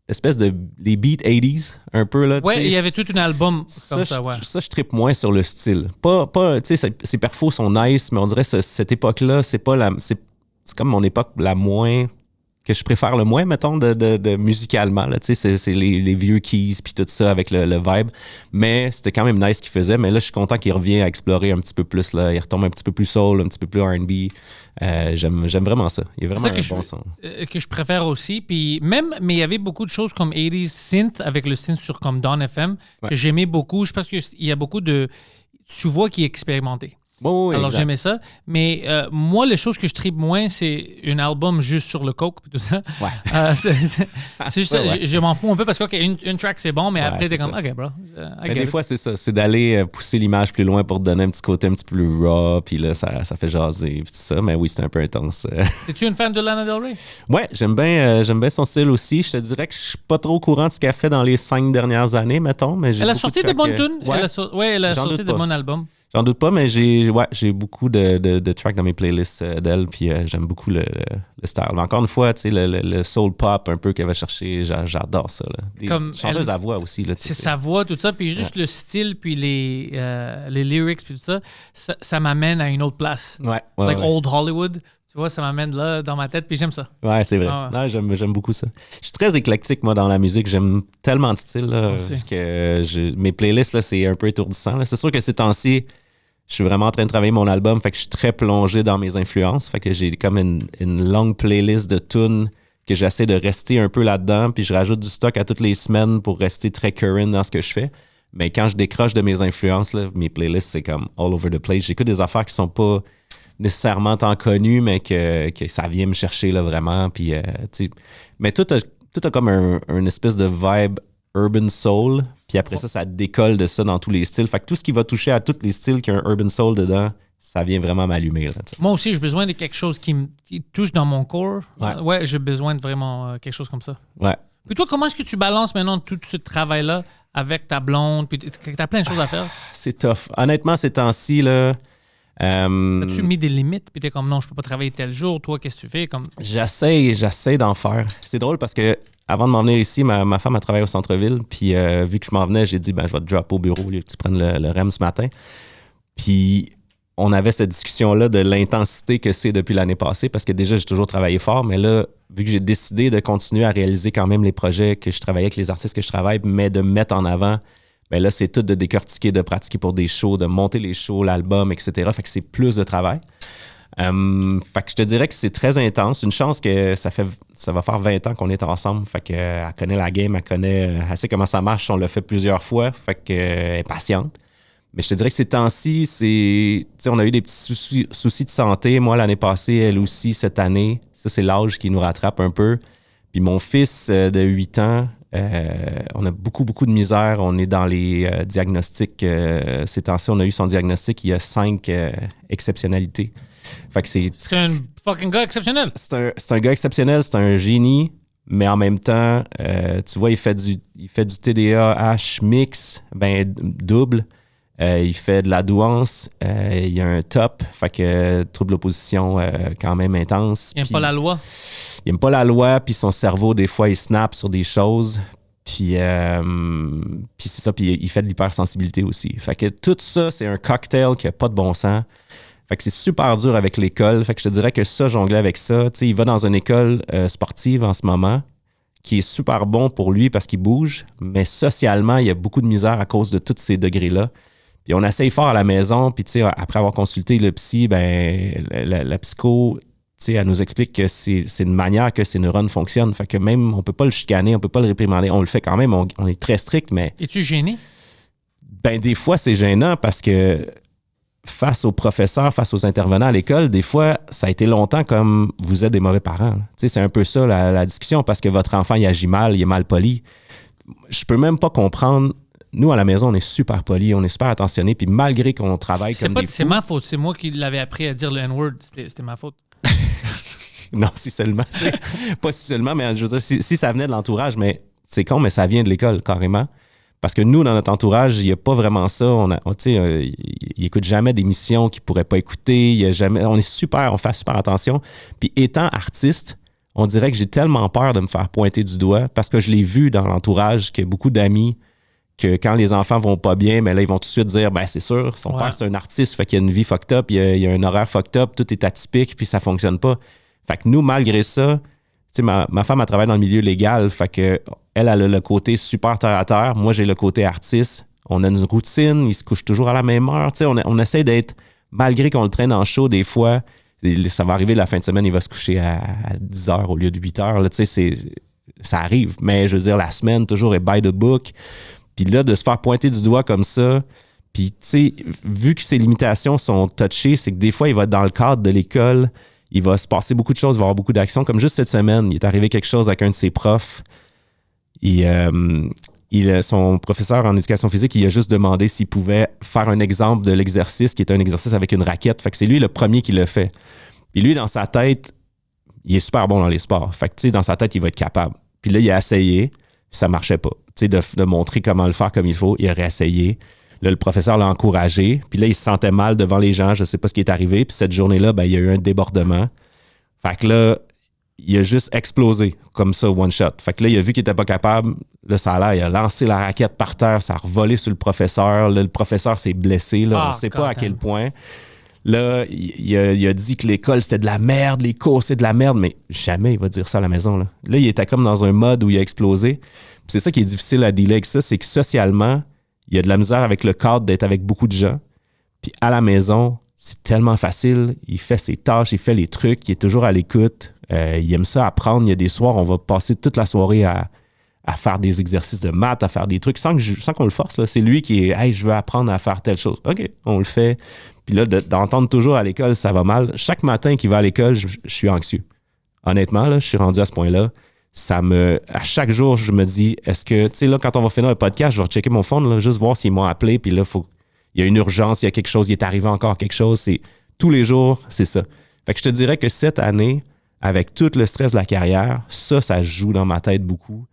l'espèce de les beats 80s, un peu, là, tu Ouais, sais, il y avait tout un album comme ça, ouais. ça, je trippe moins sur le style. Pas tu sais, ses perfos sont nice, mais on dirait que cette époque-là, c'est pas c'est comme mon époque la moins que je préfère le moins, mettons, de musicalement. Là, c'est les vieux keys puis tout ça avec le vibe. Mais c'était quand même nice ce qu'il faisait. Mais là, je suis content qu'il revienne à explorer un petit peu plus. Là. Il retombe un petit peu plus soul, un petit peu plus R&B. J'aime vraiment ça. Il est vraiment un bon son. Que je préfère aussi. Puis même, mais il y avait beaucoup de choses comme 80s synth, avec le synth sur comme Dawn FM, que j'aimais beaucoup. Je pense qu'il y a beaucoup de... Tu vois qu'il est expérimenté. Oui, alors, exact. j'aimais ça. Mais moi, les choses que je tripe moins, c'est un album juste sur le coke et tout ça. Ouais. C'est juste ça. Ouais. Je m'en fous un peu parce que, OK, une track, c'est bon, mais après, t'es comme, ça. OK, bro. Mais des fois, c'est ça. C'est d'aller pousser l'image plus loin pour te donner un petit côté un petit peu plus raw. Puis là, ça fait jaser. Puis tout ça. Mais oui, c'est un peu intense. Es-tu une fan de Lana Del Rey? Ouais, j'aime bien son style aussi. Je te dirais que je suis pas trop au courant de ce qu'elle a fait dans les 5 dernières années, mettons. Mais Elle a sorti de bonnes tunes. Ouais. Elle a J'en sorti doute de pas. bons albums. J'en doute pas, mais j'ai beaucoup de tracks dans mes playlists d'elle, puis j'aime beaucoup le style. Mais encore une fois, tu sais, le soul pop un peu qu'elle va chercher, j'adore ça. Là. Des Comme chanteuses à voix aussi. Là, c'est sa voix, tout ça, puis juste le style, puis les lyrics, puis tout ça m'amène à une autre place. Ouais. Like Old Hollywood, tu vois, ça m'amène là dans ma tête, puis j'aime ça. Ouais, c'est vrai. Ah ouais. Non, j'aime beaucoup ça. Je suis très éclectique, moi, dans la musique. J'aime tellement de styles là, que mes playlists, là, c'est un peu étourdissant. Là. C'est sûr que ces temps-ci, je suis vraiment en train de travailler mon album, fait que je suis très plongé dans mes influences. Fait que j'ai comme une longue playlist de tunes que j'essaie de rester un peu là-dedans, puis je rajoute du stock à toutes les semaines pour rester très current dans ce que je fais. Mais quand je décroche de mes influences, là, mes playlists, c'est comme all over the place. J'écoute des affaires qui sont pas nécessairement tant connues, mais que ça vient me chercher là, vraiment. Puis, mais tout a comme un espèce de vibe urban soul, puis après ça décolle de ça dans tous les styles. Fait que tout ce qui va toucher à tous les styles qui a un urban soul dedans, ça vient vraiment m'allumer. Là, moi aussi, j'ai besoin de quelque chose qui touche dans mon corps. Ouais. J'ai besoin de vraiment quelque chose comme ça. Ouais. Puis toi, comment est-ce que tu balances maintenant tout ce travail-là avec ta blonde, puis t'as plein de choses à faire? C'est tough. Honnêtement, ces temps-ci, là... As-tu mis des limites, puis t'es comme, non, je peux pas travailler tel jour, toi, qu'est-ce que tu fais? Comme... J'essaie d'en faire. C'est drôle parce que avant de m'en venir ici, ma femme a travaillé au centre-ville, puis vu que je m'en venais, j'ai dit, je vais te dropper au bureau au lieu que tu prennes le REM ce matin. Puis on avait cette discussion-là de l'intensité que c'est depuis l'année passée, parce que déjà, j'ai toujours travaillé fort, mais là, vu que j'ai décidé de continuer à réaliser quand même les projets que je travaillais avec les artistes que je travaille, mais de mettre en avant, ben là, c'est tout de décortiquer, de pratiquer pour des shows, de monter les shows, l'album, etc. Fait que c'est plus de travail. Fait que je te dirais que c'est très intense. Une chance que ça va faire 20 ans qu'on est ensemble. Fait qu'elle connaît la game, elle sait comment ça marche. On l'a fait plusieurs fois. Fait qu'elle est patiente. Mais je te dirais que ces temps-ci, on a eu des petits soucis de santé. Moi, l'année passée, elle aussi, cette année. Ça, c'est l'âge qui nous rattrape un peu. Puis mon fils de 8 ans, on a beaucoup, beaucoup de misère. On est dans les diagnostics. Ces temps-ci, on a eu son diagnostic. Il y a 5 exceptionnalités. Fait que c'est un fucking gars exceptionnel. C'est un gars exceptionnel, c'est un génie, mais en même temps, tu vois, il fait du TDAH mix, double. Il fait de la douance, il y a un top, fait que trouble d'opposition quand même intense. Il n'aime pas la loi. Il n'aime pas la loi, puis son cerveau, des fois, il snap sur des choses. Puis c'est ça, puis il fait de l'hypersensibilité aussi. Fait que tout ça, c'est un cocktail qui n'a pas de bon sens. Fait que c'est super dur avec l'école. Fait que je te dirais que ça, jongler avec ça. Tu sais, il va dans une école sportive en ce moment qui est super bon pour lui parce qu'il bouge, mais socialement, il y a beaucoup de misère à cause de tous ces degrés-là. Puis on essaye fort à la maison, puis tu sais, après avoir consulté le psy, la psycho, tu sais, elle nous explique que c'est une manière que ces neurones fonctionnent. Fait que même, on peut pas le chicaner, on peut pas le réprimander. On le fait quand même, on est très strict, mais... Es-tu gêné? Des fois, c'est gênant parce que face aux professeurs, face aux intervenants à l'école, des fois, ça a été longtemps comme vous êtes des mauvais parents. Tu sais, c'est un peu ça la discussion parce que votre enfant, il agit mal, il est mal poli. Je peux même pas comprendre. Nous, à la maison, on est super polis, on est super attentionnés, puis malgré qu'on travaille comme des fous... C'est ma faute, c'est moi qui l'avais appris à dire le N-word, c'était ma faute. Non, si seulement. Pas si seulement, mais je veux dire, si ça venait de l'entourage, mais c'est con, mais ça vient de l'école, carrément. Parce que nous, dans notre entourage, il n'y a pas vraiment ça. Il n'écoute jamais d'émissions qu'il ne pourrait pas écouter. On est super, on fait super attention. Puis étant artiste, on dirait que j'ai tellement peur de me faire pointer du doigt parce que je l'ai vu dans l'entourage qu'il y a beaucoup d'amis que quand les enfants vont pas bien, mais là, ils vont tout de suite dire, c'est sûr, son père, c'est un artiste, fait qu'il y a une vie fucked up, il y a un horaire fucked up, tout est atypique, puis ça fonctionne pas. Fait que nous, malgré ça, sais, ma femme, elle travaille dans le milieu légal, fait que elle a le côté super terre à terre. Moi, j'ai le côté artiste. On a une routine, il se couche toujours à la même heure. Tu sais, on essaie d'être, malgré qu'on le traîne en show, des fois, ça va arriver la fin de semaine, il va se coucher à 10 heures au lieu de 8 heures. Là, tu sais, ça arrive. Mais je veux dire, la semaine, toujours est by the book. Puis là, de se faire pointer du doigt comme ça, puis tu sais, vu que ses limitations sont touchées, c'est que des fois, il va être dans le cadre de l'école, il va se passer beaucoup de choses, il va y avoir beaucoup d'actions. Comme juste cette semaine, il est arrivé quelque chose avec un de ses profs. Son professeur en éducation physique, il a juste demandé s'il pouvait faire un exemple de l'exercice qui est un exercice avec une raquette. Fait que c'est lui le premier qui le fait. Puis lui, dans sa tête, il est super bon dans les sports. Fait que tu sais, dans sa tête, il va être capable. Puis là, il a essayé, puis ça marchait pas. Tu sais, de montrer comment le faire comme il faut, il a réessayé. Là, le professeur l'a encouragé. Puis là, il se sentait mal devant les gens. Je sais pas ce qui est arrivé. Puis cette journée-là, ben, il y a eu un débordement. Fait que là, il a juste explosé comme ça, one shot. Fait que là, il a vu qu'il était pas capable. Là, ça a l'air, il a lancé la raquette par terre, ça a revolé sur le professeur. Là, le professeur s'est blessé. Là, on ne sait pas à quel point. Là, il a dit que l'école, c'était de la merde, les cours, c'est de la merde, mais jamais il va dire ça à la maison. Là, il était comme dans un mode où il a explosé. Puis c'est ça qui est difficile à dealer avec ça, c'est que socialement, il y a de la misère avec le cadre d'être avec beaucoup de gens. Puis à la maison, c'est tellement facile. Il fait ses tâches, il fait les trucs, il est toujours à l'écoute. Il aime ça apprendre. Il y a des soirs, on va passer toute la soirée à faire des exercices de maths, à faire des trucs sans qu'on le force. Là. C'est lui qui est « Hey, je veux apprendre à faire telle chose. » OK, on le fait. Puis là, d'entendre toujours à l'école, ça va mal. Chaque matin qu'il va à l'école, je suis anxieux. Honnêtement, là, je suis rendu à ce point-là. À chaque jour, je me dis, est-ce que, tu sais, là, quand on va finir le podcast, je vais checker mon phone, là, juste voir s'ils m'ont appelé. Puis là, il y a une urgence, il y a quelque chose, il est arrivé encore quelque chose. Tous les jours, c'est ça. Fait que je te dirais que cette année, avec tout le stress de la carrière, ça joue dans ma tête beaucoup.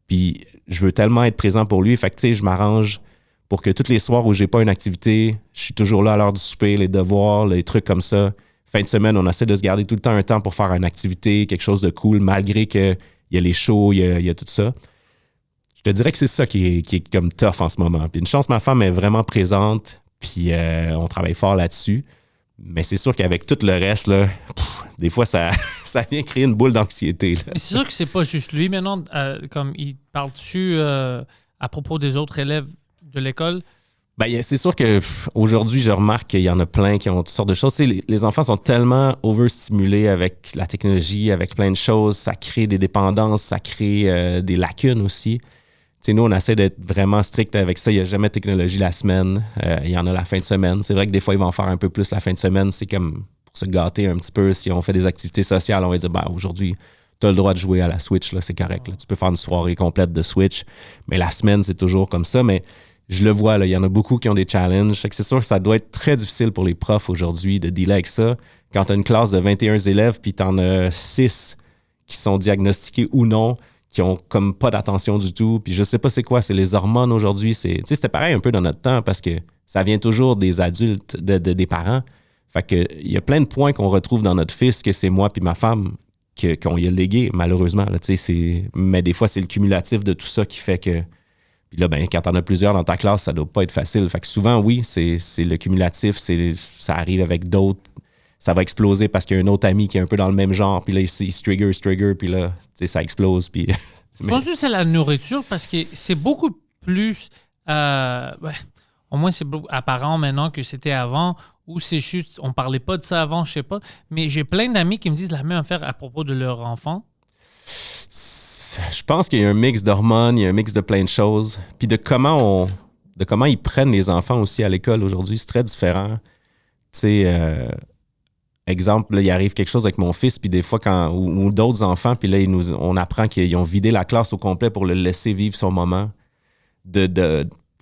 Puis je veux tellement être présent pour lui. Fait que, tu sais, je m'arrange pour que tous les soirs où j'ai pas une activité, je suis toujours là à l'heure du souper, les devoirs, les trucs comme ça. Fin de semaine, on essaie de se garder tout le temps un temps pour faire une activité, quelque chose de cool, malgré qu'il y a les shows, il y a tout ça. Je te dirais que c'est ça qui est comme tough en ce moment. Puis une chance, ma femme est vraiment présente, puis on travaille fort là-dessus. Mais c'est sûr qu'avec tout le reste, là, des fois, ça vient créer une boule d'anxiété. Là. C'est sûr que c'est pas juste lui. Maintenant, comme il parle dessus à propos des autres élèves de l'école. Ben, c'est sûr qu'aujourd'hui, je remarque qu'il y en a plein qui ont toutes sortes de choses. Les enfants sont tellement overstimulés avec la technologie, avec plein de choses. Ça crée des dépendances, ça crée des lacunes aussi. T'sais, nous, on essaie d'être vraiment strict avec ça. Il n'y a jamais de technologie la semaine. Il y en a la fin de semaine. C'est vrai que des fois, ils vont en faire un peu plus la fin de semaine. C'est comme pour se gâter un petit peu. Si on fait des activités sociales, on va dire, aujourd'hui, tu as le droit de jouer à la Switch, là, c'est correct. Là. Tu peux faire une soirée complète de Switch. Mais la semaine, c'est toujours comme ça. Mais je le vois, là, il y en a beaucoup qui ont des challenges. C'est sûr que ça doit être très difficile pour les profs aujourd'hui de dealer avec ça. Quand tu as une classe de 21 élèves, puis tu en as 6 qui sont diagnostiqués ou non, qui ont comme pas d'attention du tout. Puis je sais pas c'est quoi, c'est les hormones aujourd'hui. C'était pareil un peu dans notre temps parce que ça vient toujours des adultes, des parents. Fait que il y a plein de points qu'on retrouve dans notre fils que c'est moi puis ma femme qu'on y a légué, malheureusement. Là, mais des fois, c'est le cumulatif de tout ça qui fait que... Puis là, ben, quand t'en as plusieurs dans ta classe, ça doit pas être facile. Fait que souvent, oui, c'est le cumulatif, ça arrive avec d'autres. Ça va exploser parce qu'il y a un autre ami qui est un peu dans le même genre, puis là, il se trigger, puis là, ça explose. Puis... Je pense que c'est la nourriture parce que c'est beaucoup plus... au moins, c'est apparent maintenant que c'était avant, ou c'est juste, on parlait pas de ça avant, je sais pas. Mais j'ai plein d'amis qui me disent la même affaire à propos de leur enfant. Je pense qu'il y a un mix d'hormones, il y a un mix de plein de choses. Puis de comment ils prennent les enfants aussi à l'école aujourd'hui, c'est très différent. Tu sais, exemple, là, il arrive quelque chose avec mon fils, puis des fois, ou d'autres enfants, puis là, on apprend qu'ils ont vidé la classe au complet pour le laisser vivre son moment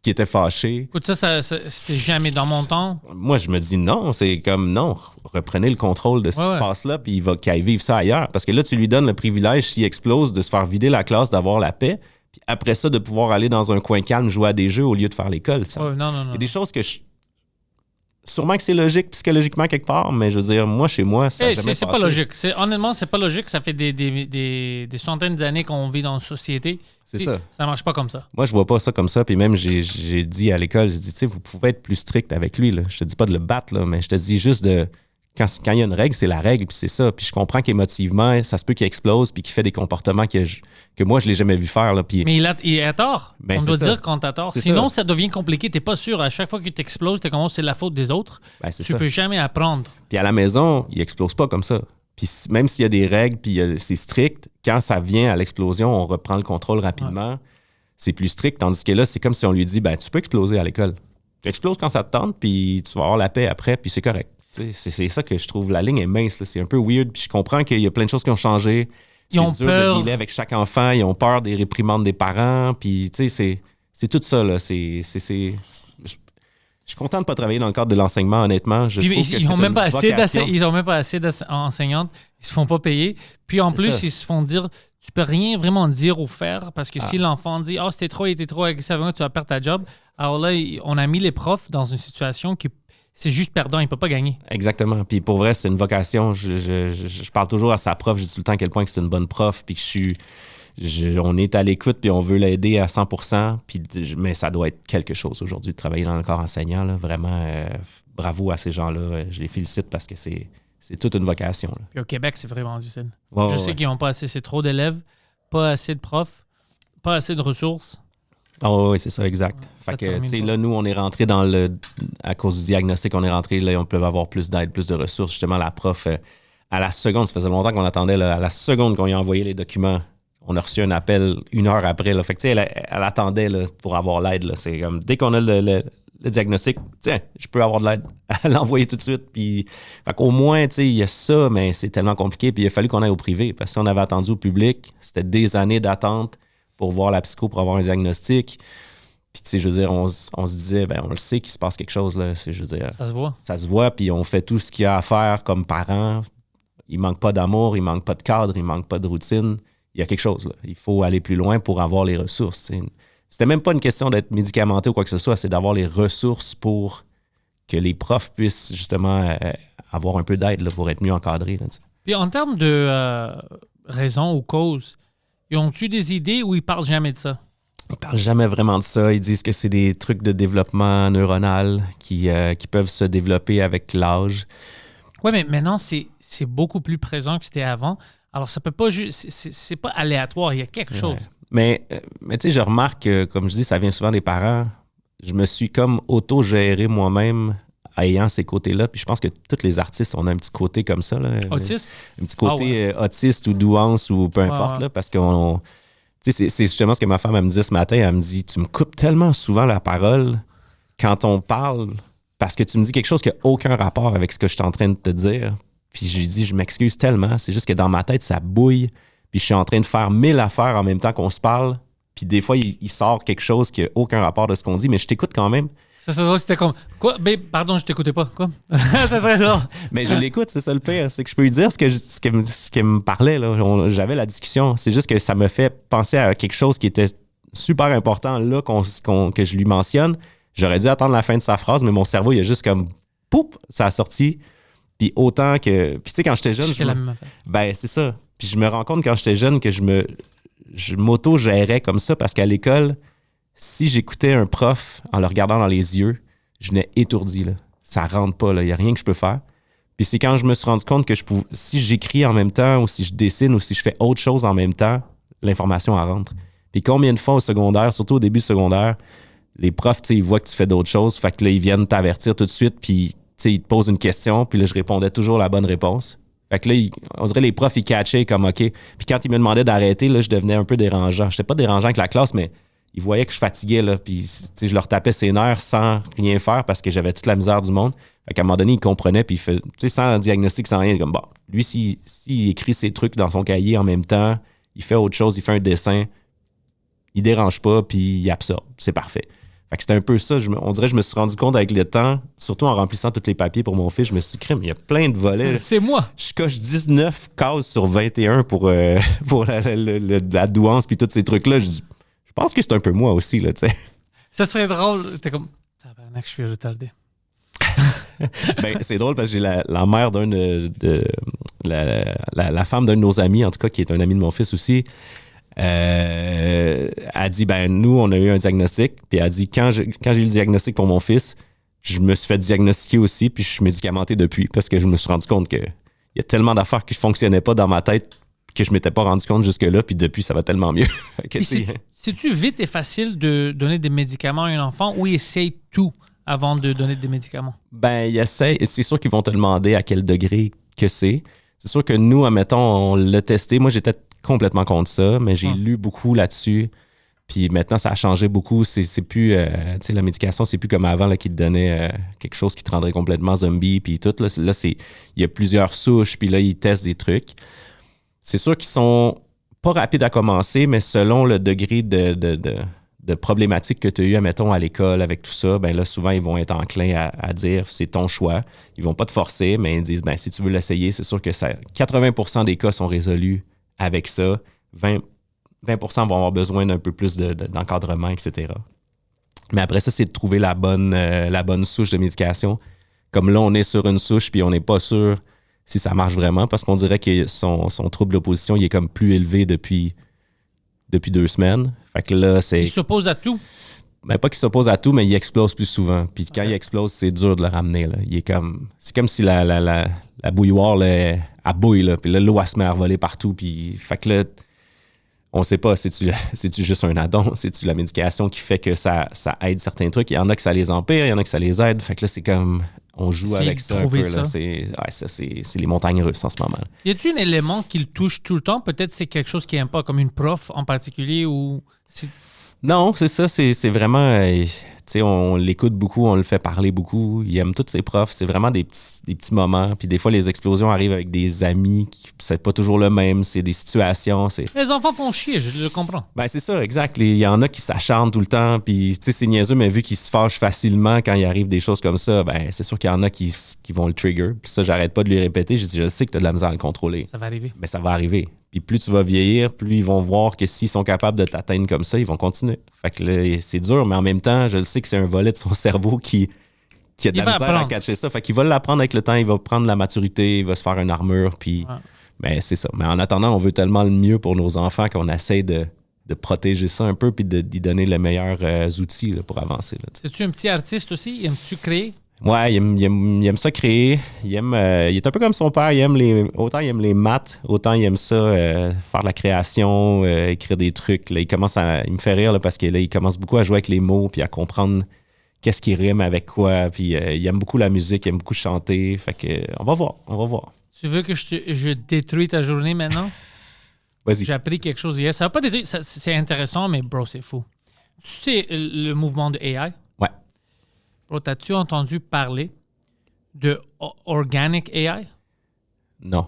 qui était fâché. Écoute, ça c'était jamais dans mon temps. Moi, je me dis non, c'est comme non, reprenez le contrôle de ce qui se passe là, puis qu'il aille vivre ça ailleurs. Parce que là, tu lui donnes le privilège, s'il explose, de se faire vider la classe, d'avoir la paix, puis après ça, de pouvoir aller dans un coin calme, jouer à des jeux au lieu de faire l'école. Non. Il y a des choses que sûrement que c'est logique psychologiquement quelque part, mais je veux dire, moi, chez moi, ça n'a jamais passé. C'est pas logique. Honnêtement, c'est pas logique. Ça fait des centaines d'années qu'on vit dans une société. C'est ça. Ça marche pas comme ça. Moi, je vois pas ça comme ça. Puis même, j'ai dit à l'école, tu sais, vous pouvez être plus strict avec lui. Là. Je te dis pas de le battre, là, mais je te dis juste quand il y a une règle, c'est la règle, puis c'est ça. Puis je comprends qu'émotivement, ça se peut qu'il explose, puis qu'il fait des comportements que moi, je l'ai jamais vu faire. Là, puis... Mais il a tort. Ben, on doit c'est dire ça. quand t'as tort. C'est Sinon, ça. ça devient compliqué. T'es pas sûr. À chaque fois que tu exploses, t'es comme, c'est la faute des autres. Ben, c'est Tu ça. peux jamais apprendre. Puis à la maison, il explose pas comme ça. Puis même s'il y a des règles, puis c'est strict, quand ça vient à l'explosion, on reprend le contrôle rapidement. Ouais. C'est plus strict, tandis que là, c'est comme si on lui dit, ben tu peux exploser à l'école. Tu exploses quand ça te tente, puis tu vas avoir la paix après, puis c'est correct. C'est ça que je trouve. La ligne est mince, là. C'est un peu weird. Puis je comprends qu'il y a plein de choses qui ont changé. Ils ont dur peur. de dealer avec chaque enfant. Ils ont peur des réprimandes des parents. Puis, tu sais, c'est tout ça, là. Je suis content de ne pas travailler dans le cadre de l'enseignement, honnêtement. Je Puis, trouve que ils n'ont même pas assez vocation. d'enseignantes. Ils se font pas payer. Puis en C'est plus, ça. ils se font dire, tu peux rien vraiment dire ou faire parce que Ah. si l'enfant dit, il était trop agressif, tu vas perdre ta job. Alors là, on a mis les profs dans une situation qui c'est juste perdant, il ne peut pas gagner. Exactement. Puis pour vrai, c'est une vocation. Je parle toujours à sa prof. Je dis tout le temps à quel point que c'est une bonne prof. Puis que on est à l'écoute puis on veut l'aider à 100%. Puis, mais ça doit être quelque chose aujourd'hui de travailler dans le corps enseignant. Là. Vraiment, bravo à ces gens-là. Je les félicite parce que c'est toute une vocation. Là. Puis au Québec, c'est vraiment difficile. Ouais, Je ouais, sais ouais. qu'ils n'ont pas assez, c'est trop d'élèves, pas assez de profs, pas assez de ressources. Oh, oui, c'est ça, exact. Ouais, fait ça que, termine tu sais, pas. là, nous, on est rentré à cause du diagnostic, on est rentré, là, on peut avoir plus d'aide, plus de ressources. Justement, la prof, à la seconde, ça faisait longtemps qu'on attendait, là, à la seconde qu'on lui a envoyé les documents, on a reçu un appel 1 heure après. Là. Fait que, tu sais, elle attendait là, pour avoir l'aide. Là. C'est comme, dès qu'on a le diagnostic, tiens, je peux avoir de l'aide. Elle l'a envoyé tout de suite. Puis, fait qu'au moins, tu sais, il y a ça, mais c'est tellement compliqué. Puis il a fallu qu'on aille au privé. Parce que si on avait attendu au public, c'était des années d'attente pour voir la psycho, pour avoir un diagnostic. Puis, tu sais, je veux dire, on se disait, ben, on le sait qu'il se passe quelque chose, là. Je veux dire, Ça se voit. ça se voit, puis on fait tout ce qu'il y a à faire comme parents. Il manque pas d'amour, il manque pas de cadre, il manque pas de routine. Il y a quelque chose, là. Il faut aller plus loin pour avoir les ressources. T'sais. C'était même pas une question d'être médicamenté ou quoi que ce soit, c'est d'avoir les ressources pour que les profs puissent justement avoir un peu d'aide là, pour être mieux encadrés. Là, Puis en termes de raison ou cause, ils ont-tu des idées ou ils parlent jamais de ça? Ils parlent jamais vraiment de ça. Ils disent que c'est des trucs de développement neuronal qui peuvent se développer avec l'âge. Oui, mais maintenant, c'est beaucoup plus présent que c'était avant. Alors, ça peut pas juste. C'est pas aléatoire, il y a quelque chose. Ouais. Mais tu sais, je remarque que, comme je dis, ça vient souvent des parents. Je me suis comme auto-géré moi-même ayant ces côtés-là. Puis je pense que tous les artistes, on a un petit côté comme ça. Là. Autiste? Un petit côté autiste ou douance ou peu importe. Ouais. Là, parce qu'on. Tu sais, c'est justement ce que ma femme elle me dit ce matin. Elle me dit, tu me coupes tellement souvent la parole quand on parle parce que tu me dis quelque chose qui n'a aucun rapport avec ce que je suis en train de te dire. Puis je lui dis, je m'excuse tellement. C'est juste que dans ma tête, ça bouille. Puis je suis en train de faire 1000 affaires en même temps qu'on se parle. Puis des fois, il sort quelque chose qui n'a aucun rapport de ce qu'on dit, mais je t'écoute quand même. Ça serait drôle, c'était comme. Quoi? Mais, pardon, je t'écoutais pas. Quoi? Ça serait drôle. Mais je l'écoute, c'est ça le pire. C'est que je peux lui dire ce qui me parlait. Là. J'avais la discussion. C'est juste que ça me fait penser à quelque chose qui était super important là que je lui mentionne. J'aurais dû attendre la fin de sa phrase, mais mon cerveau, il a juste comme poup, ça a sorti. Puis autant que. Puis tu sais, quand j'étais jeune. Je fais la même affaire. Ben, c'est ça. Puis je me rends compte quand j'étais jeune que je m'auto-gérais comme ça parce qu'à l'école, si j'écoutais un prof en le regardant dans les yeux, je venais étourdi. Là. Ça rentre pas. Il n'y a rien que je peux faire. Puis c'est quand je me suis rendu compte que si j'écris en même temps ou si je dessine ou si je fais autre chose en même temps, l'information elle rentre. Puis combien de fois au secondaire, surtout au début du secondaire, les profs, ils voient que tu fais d'autres choses. Fait que là, ils viennent t'avertir tout de suite. Puis ils te posent une question. Puis là, je répondais toujours la bonne réponse. Fait que là, on dirait les profs, ils catchaient comme OK. Puis quand ils me demandaient d'arrêter, là, je devenais un peu dérangeant. J'étais pas dérangeant avec la classe, mais ils voyaient que je fatiguais. Là, puis je leur tapais ses nerfs sans rien faire parce que j'avais toute la misère du monde. Fait qu'à un moment donné, ils comprenaient. Puis sans diagnostic, sans rien, comme bon, lui, s'il écrit ses trucs dans son cahier en même temps, il fait autre chose, il fait un dessin, il dérange pas, puis il absorbe. C'est parfait. Fait que c'était un peu ça. On dirait que je me suis rendu compte avec le temps, surtout en remplissant tous les papiers pour mon fils, je me suis dit, crème, il y a plein de volets. C'est moi. Je coche 19 cases sur 21 pour la douance puis tous ces trucs-là. Je pense que c'est un peu moi aussi, là, tu sais. Ça serait drôle. T'es comme. Tabarnak, je suis retardé. Ben, c'est drôle parce que j'ai la mère la femme d'un de nos amis, en tout cas, qui est un ami de mon fils aussi. A dit, ben nous, on a eu un diagnostic. Puis elle a dit, quand j'ai eu le diagnostic pour mon fils, je me suis fait diagnostiquer aussi, puis je suis médicamenté depuis parce que je me suis rendu compte que il y a tellement d'affaires qui ne fonctionnaient pas dans ma tête que je m'étais pas rendu compte jusque-là, puis depuis, ça va tellement mieux. C'est-tu vite et facile de donner des médicaments à un enfant ou il essaye tout avant de donner des médicaments? Ben, il essaie. C'est sûr qu'ils vont te demander à quel degré que c'est. C'est sûr que nous, admettons, on l'a testé. Moi, j'étais complètement contre ça, mais j'ai lu beaucoup là-dessus. Puis maintenant, ça a changé beaucoup. C'est plus, tu sais, la médication, c'est plus comme avant là, qui te donnait quelque chose qui te rendrait complètement zombie. Puis tout, là, il y a plusieurs souches, puis là, ils testent des trucs. C'est sûr qu'ils sont pas rapides à commencer, mais selon le degré de problématique que tu as eu, admettons, à l'école avec tout ça, ben là, souvent, ils vont être enclins à dire c'est ton choix. Ils vont pas te forcer, mais ils disent ben si tu veux l'essayer, c'est sûr que 80% des cas sont résolus avec ça. 20% vont avoir besoin d'un peu plus d'encadrement, etc. Mais après ça, c'est de trouver la bonne souche de médication. Comme là, on est sur une souche, puis on n'est pas sûr si ça marche vraiment, parce qu'on dirait que son trouble d'opposition, il est comme plus élevé depuis 2 semaines. Fait que là, c'est... Il s'oppose à tout? Ben, pas qu'il s'oppose à tout, mais il explose plus souvent. Puis quand il explose, c'est dur de le ramener. Là. C'est comme si la bouilloire, là, elle bouille, là, puis là, l'eau, elle se met à voler partout. Puis, fait que là, on sait pas, c'est-tu juste un addon? C'est-tu la médication qui fait que ça aide certains trucs? Il y en a que ça les empire, il y en a que ça les aide. Fait que là, c'est comme... On joue avec ça un peu. Là. C'est les montagnes russes en ce moment. Y a-t-il un élément qui le touche tout le temps? Peut-être c'est quelque chose qu'il n'aime pas, comme une prof en particulier ou... Non, c'est ça. C'est vraiment... tu sais, on l'écoute beaucoup, on le fait parler beaucoup. Il aime tous ses profs. C'est vraiment des petits moments. Puis des fois, les explosions arrivent avec des amis qui c'est pas toujours le même. C'est des situations. Les enfants font chier, je le comprends. Ben c'est ça, exact. Il y en a qui s'acharnent tout le temps. Puis tu sais, c'est niaiseux, mais vu qu'ils se fâchent facilement quand il arrive des choses comme ça, ben c'est sûr qu'il y en a qui vont le trigger. Puis ça, j'arrête pas de lui répéter. Je sais que tu as de la misère à le contrôler. Ça va arriver. Ben ça va arriver. Puis plus tu vas vieillir, plus ils vont voir que s'ils sont capables de t'atteindre comme ça, ils vont continuer. Fait que là, c'est dur, mais en même temps, je le sais que c'est un volet de son cerveau qui a de la misère à catcher ça. Fait qu'il va l'apprendre avec le temps, il va prendre la maturité, il va se faire une armure, puis ben, c'est ça. Mais en attendant, on veut tellement le mieux pour nos enfants qu'on essaie de protéger ça un peu puis d'y donner les meilleurs outils là, pour avancer. C'est-tu un petit artiste aussi? Aimes-tu créer? Ouais, il aime ça créer. Il est un peu comme son père. Autant il aime les maths, autant il aime ça faire de la création, écrire des trucs. Là, il me fait rire là, parce que là, il commence beaucoup à jouer avec les mots puis à comprendre qu'est-ce qui rime avec quoi. Puis il aime beaucoup la musique, il aime beaucoup chanter. Fait que on va voir. Tu veux que je détruis ta journée maintenant? Vas-y. J'ai appris quelque chose hier. Ça va pas détruire. C'est intéressant, mais bro, c'est fou. Tu sais le mouvement de AI? Ouais. Bro, t'as-tu entendu parler de Organic AI? Non.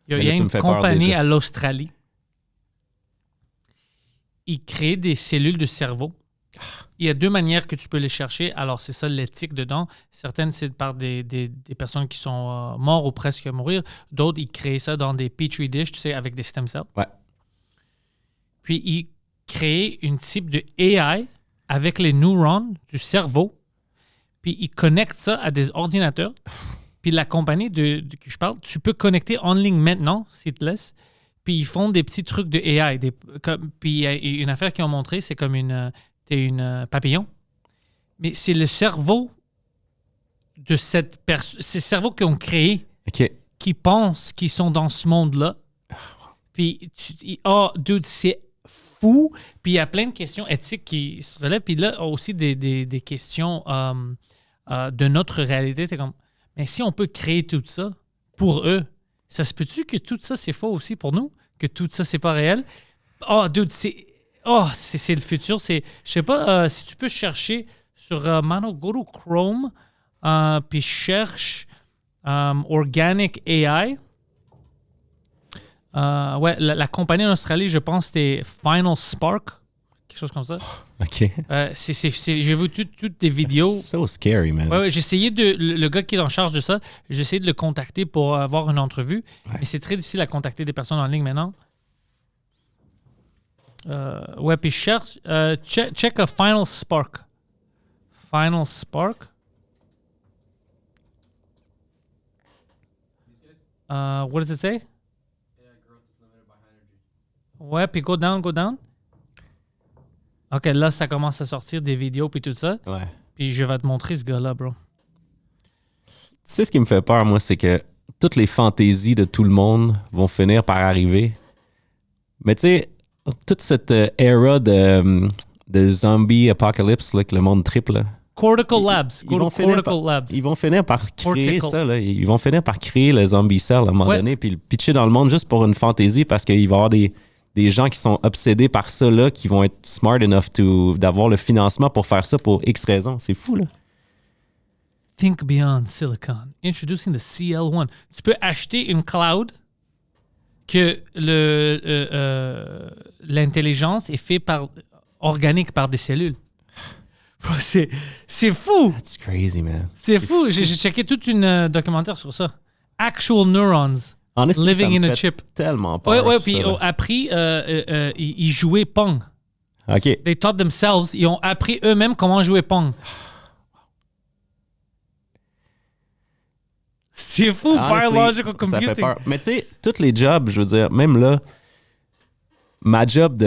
Il y a une compagnie à l'Australie. Ils créent des cellules de cerveau. Il y a 2 manières que tu peux les chercher. Alors, c'est ça l'éthique dedans. Certaines, c'est par des personnes qui sont mortes ou presque à mourir. D'autres, ils créent ça dans des petri dish, tu sais, avec des stem cells. Ouais. Puis, ils créent une type de AI avec les neurones du cerveau. Puis, ils connectent ça à des ordinateurs. Puis, la compagnie de que je parle, tu peux connecter en ligne maintenant, s'ils te laissent. Puis, ils font des petits trucs de AI. Puis, il y a une affaire qu'ils ont montré, c'est comme t'es une papillon. Mais c'est le cerveau de cette personne, c'est le cerveau qu'ils ont créé, qui pensent qu'ils sont dans ce monde-là. Puis, dude, c'est fou. Puis, il y a plein de questions éthiques qui se relèvent. Puis là, aussi des questions de notre réalité. C'est comme, mais si on peut créer tout ça pour eux, ça se peut-tu que tout ça, c'est faux aussi pour nous? Que tout ça, c'est pas réel? Dude, c'est le futur. Je sais pas si tu peux chercher sur Mano, go to Chrome, puis cherche Organic AI. Ouais, la compagnie en Australie, je pense, c'était Final Spark, quelque chose comme ça. OK. J'ai vu toutes des vidéos. It's so scary, man. Ouais, j'ai essayé le gars qui est en charge de ça, j'ai essayé de le contacter pour avoir une entrevue, mais c'est très difficile à contacter des personnes en ligne maintenant. Ouais, puis cherche, check a Final Spark. Final Spark. What does it say? Ouais, puis go down. OK, là, ça commence à sortir des vidéos puis tout ça. Ouais. Puis je vais te montrer ce gars-là, bro. Tu sais, ce qui me fait peur, moi, c'est que toutes les fantaisies de tout le monde vont finir par arriver. Mais tu sais, toute cette era de zombie apocalypse, là, que le monde triple, là, Cortical Labs. ils vont finir par créer Cortical. ça. Là. Ils vont finir par créer le zombie cell à un moment donné, puis le pitcher dans le monde juste pour une fantaisie parce qu'il va y avoir des gens qui sont obsédés par ça, là, qui vont être smart enough d'avoir le financement pour faire ça pour X raisons. C'est fou, là. Think Beyond Silicon. Introducing the CL1. Tu peux acheter une cloud que l'intelligence est faite organique par des cellules. C'est fou! That's crazy, man. C'est fou! J'ai checké toute une documentaire sur ça. Actual neurons Honestly, living ça me in a fait chip. tellement peur. Ouais, tout puis ça, là. après, ils jouaient Pong. OK. They taught themselves. Ils ont appris eux-mêmes comment jouer Pong. C'est fou, Honestly, biological ça fait computing. peur. Mais tu sais, tous les jobs, je veux dire, même là, ma job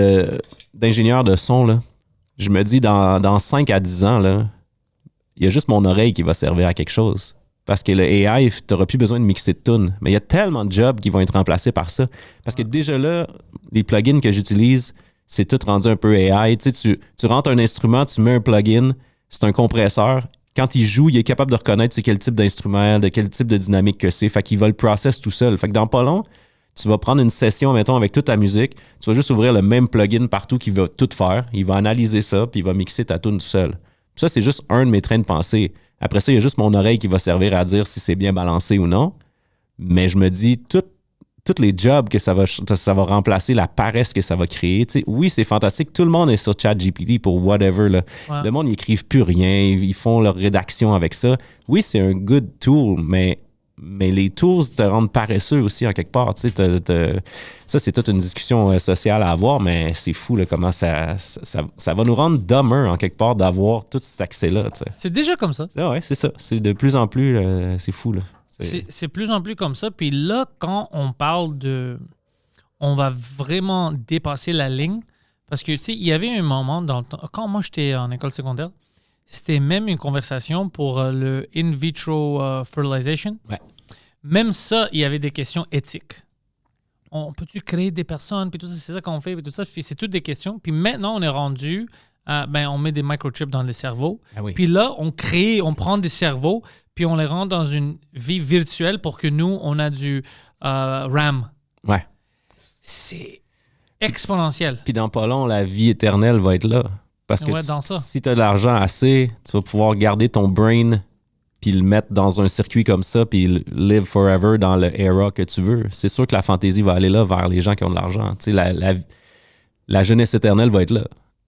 d'ingénieur de son, là, je me dis dans 5 à 10 ans, là, il y a juste mon oreille qui va servir à quelque chose. Parce que le AI, tu n'auras plus besoin de mixer de tunes. Mais il y a tellement de jobs qui vont être remplacés par ça. Parce que déjà là, les plugins que j'utilise, c'est tout rendu un peu AI. Tu sais, tu rentres un instrument, tu mets un plugin, c'est un compresseur. Quand il joue, il est capable de reconnaître c'est quel type d'instrument, de quel type de dynamique que c'est. Fait qu'il va le process tout seul. Fait que dans pas long, tu vas prendre une session, mettons, avec toute ta musique. Tu vas juste ouvrir le même plugin partout qui va tout faire. Il va analyser ça, puis il va mixer ta tune tout seul. Ça, c'est juste un de mes trains de pensée. Après ça, il y a juste mon oreille qui va servir à dire si c'est bien balancé ou non. Mais je me dis, tous les jobs que ça va remplacer, la paresse que ça va créer. Tu sais, oui, c'est fantastique. Tout le monde est sur ChatGPT pour whatever. Là. Ouais. Le monde, ils n'écrivent plus rien. Ils font leur rédaction avec ça. Oui, c'est un good tool, mais les tools te rendent paresseux aussi en quelque part. Tu sais, ça, c'est toute une discussion sociale à avoir, mais c'est fou là, comment ça va nous rendre dumber en quelque part d'avoir tout cet accès-là. Tu sais. C'est déjà comme ça. Ah ouais, c'est ça. C'est de plus en plus, c'est fou. Là. C'est plus en plus comme ça. Puis là, quand on parle de... On va vraiment dépasser la ligne. Parce que, tu sais, il y avait un moment dans le temps... Quand moi, j'étais en école secondaire, c'était même une conversation pour le in vitro fertilization. Ouais. Même ça, il y avait des questions éthiques. On peut-tu créer des personnes? Puis tout ça, c'est ça qu'on fait. Puis tout ça. Puis c'est toutes des questions. Puis maintenant, on est rendu... on met des microchips dans les cerveaux. Ah oui. Puis là, on prend des cerveaux, puis on les rend dans une vie virtuelle pour que nous, on a du RAM. Ouais. C'est exponentiel. Puis dans pas long, la vie éternelle va être là. Parce que Ouais, dans ça. si tu as de l'argent assez, tu vas pouvoir garder ton brain puis le mettre dans un circuit comme ça puis live forever dans le era que tu veux. C'est sûr que la fantaisie va aller là vers les gens qui ont de l'argent. Tu sais, la jeunesse éternelle va être là.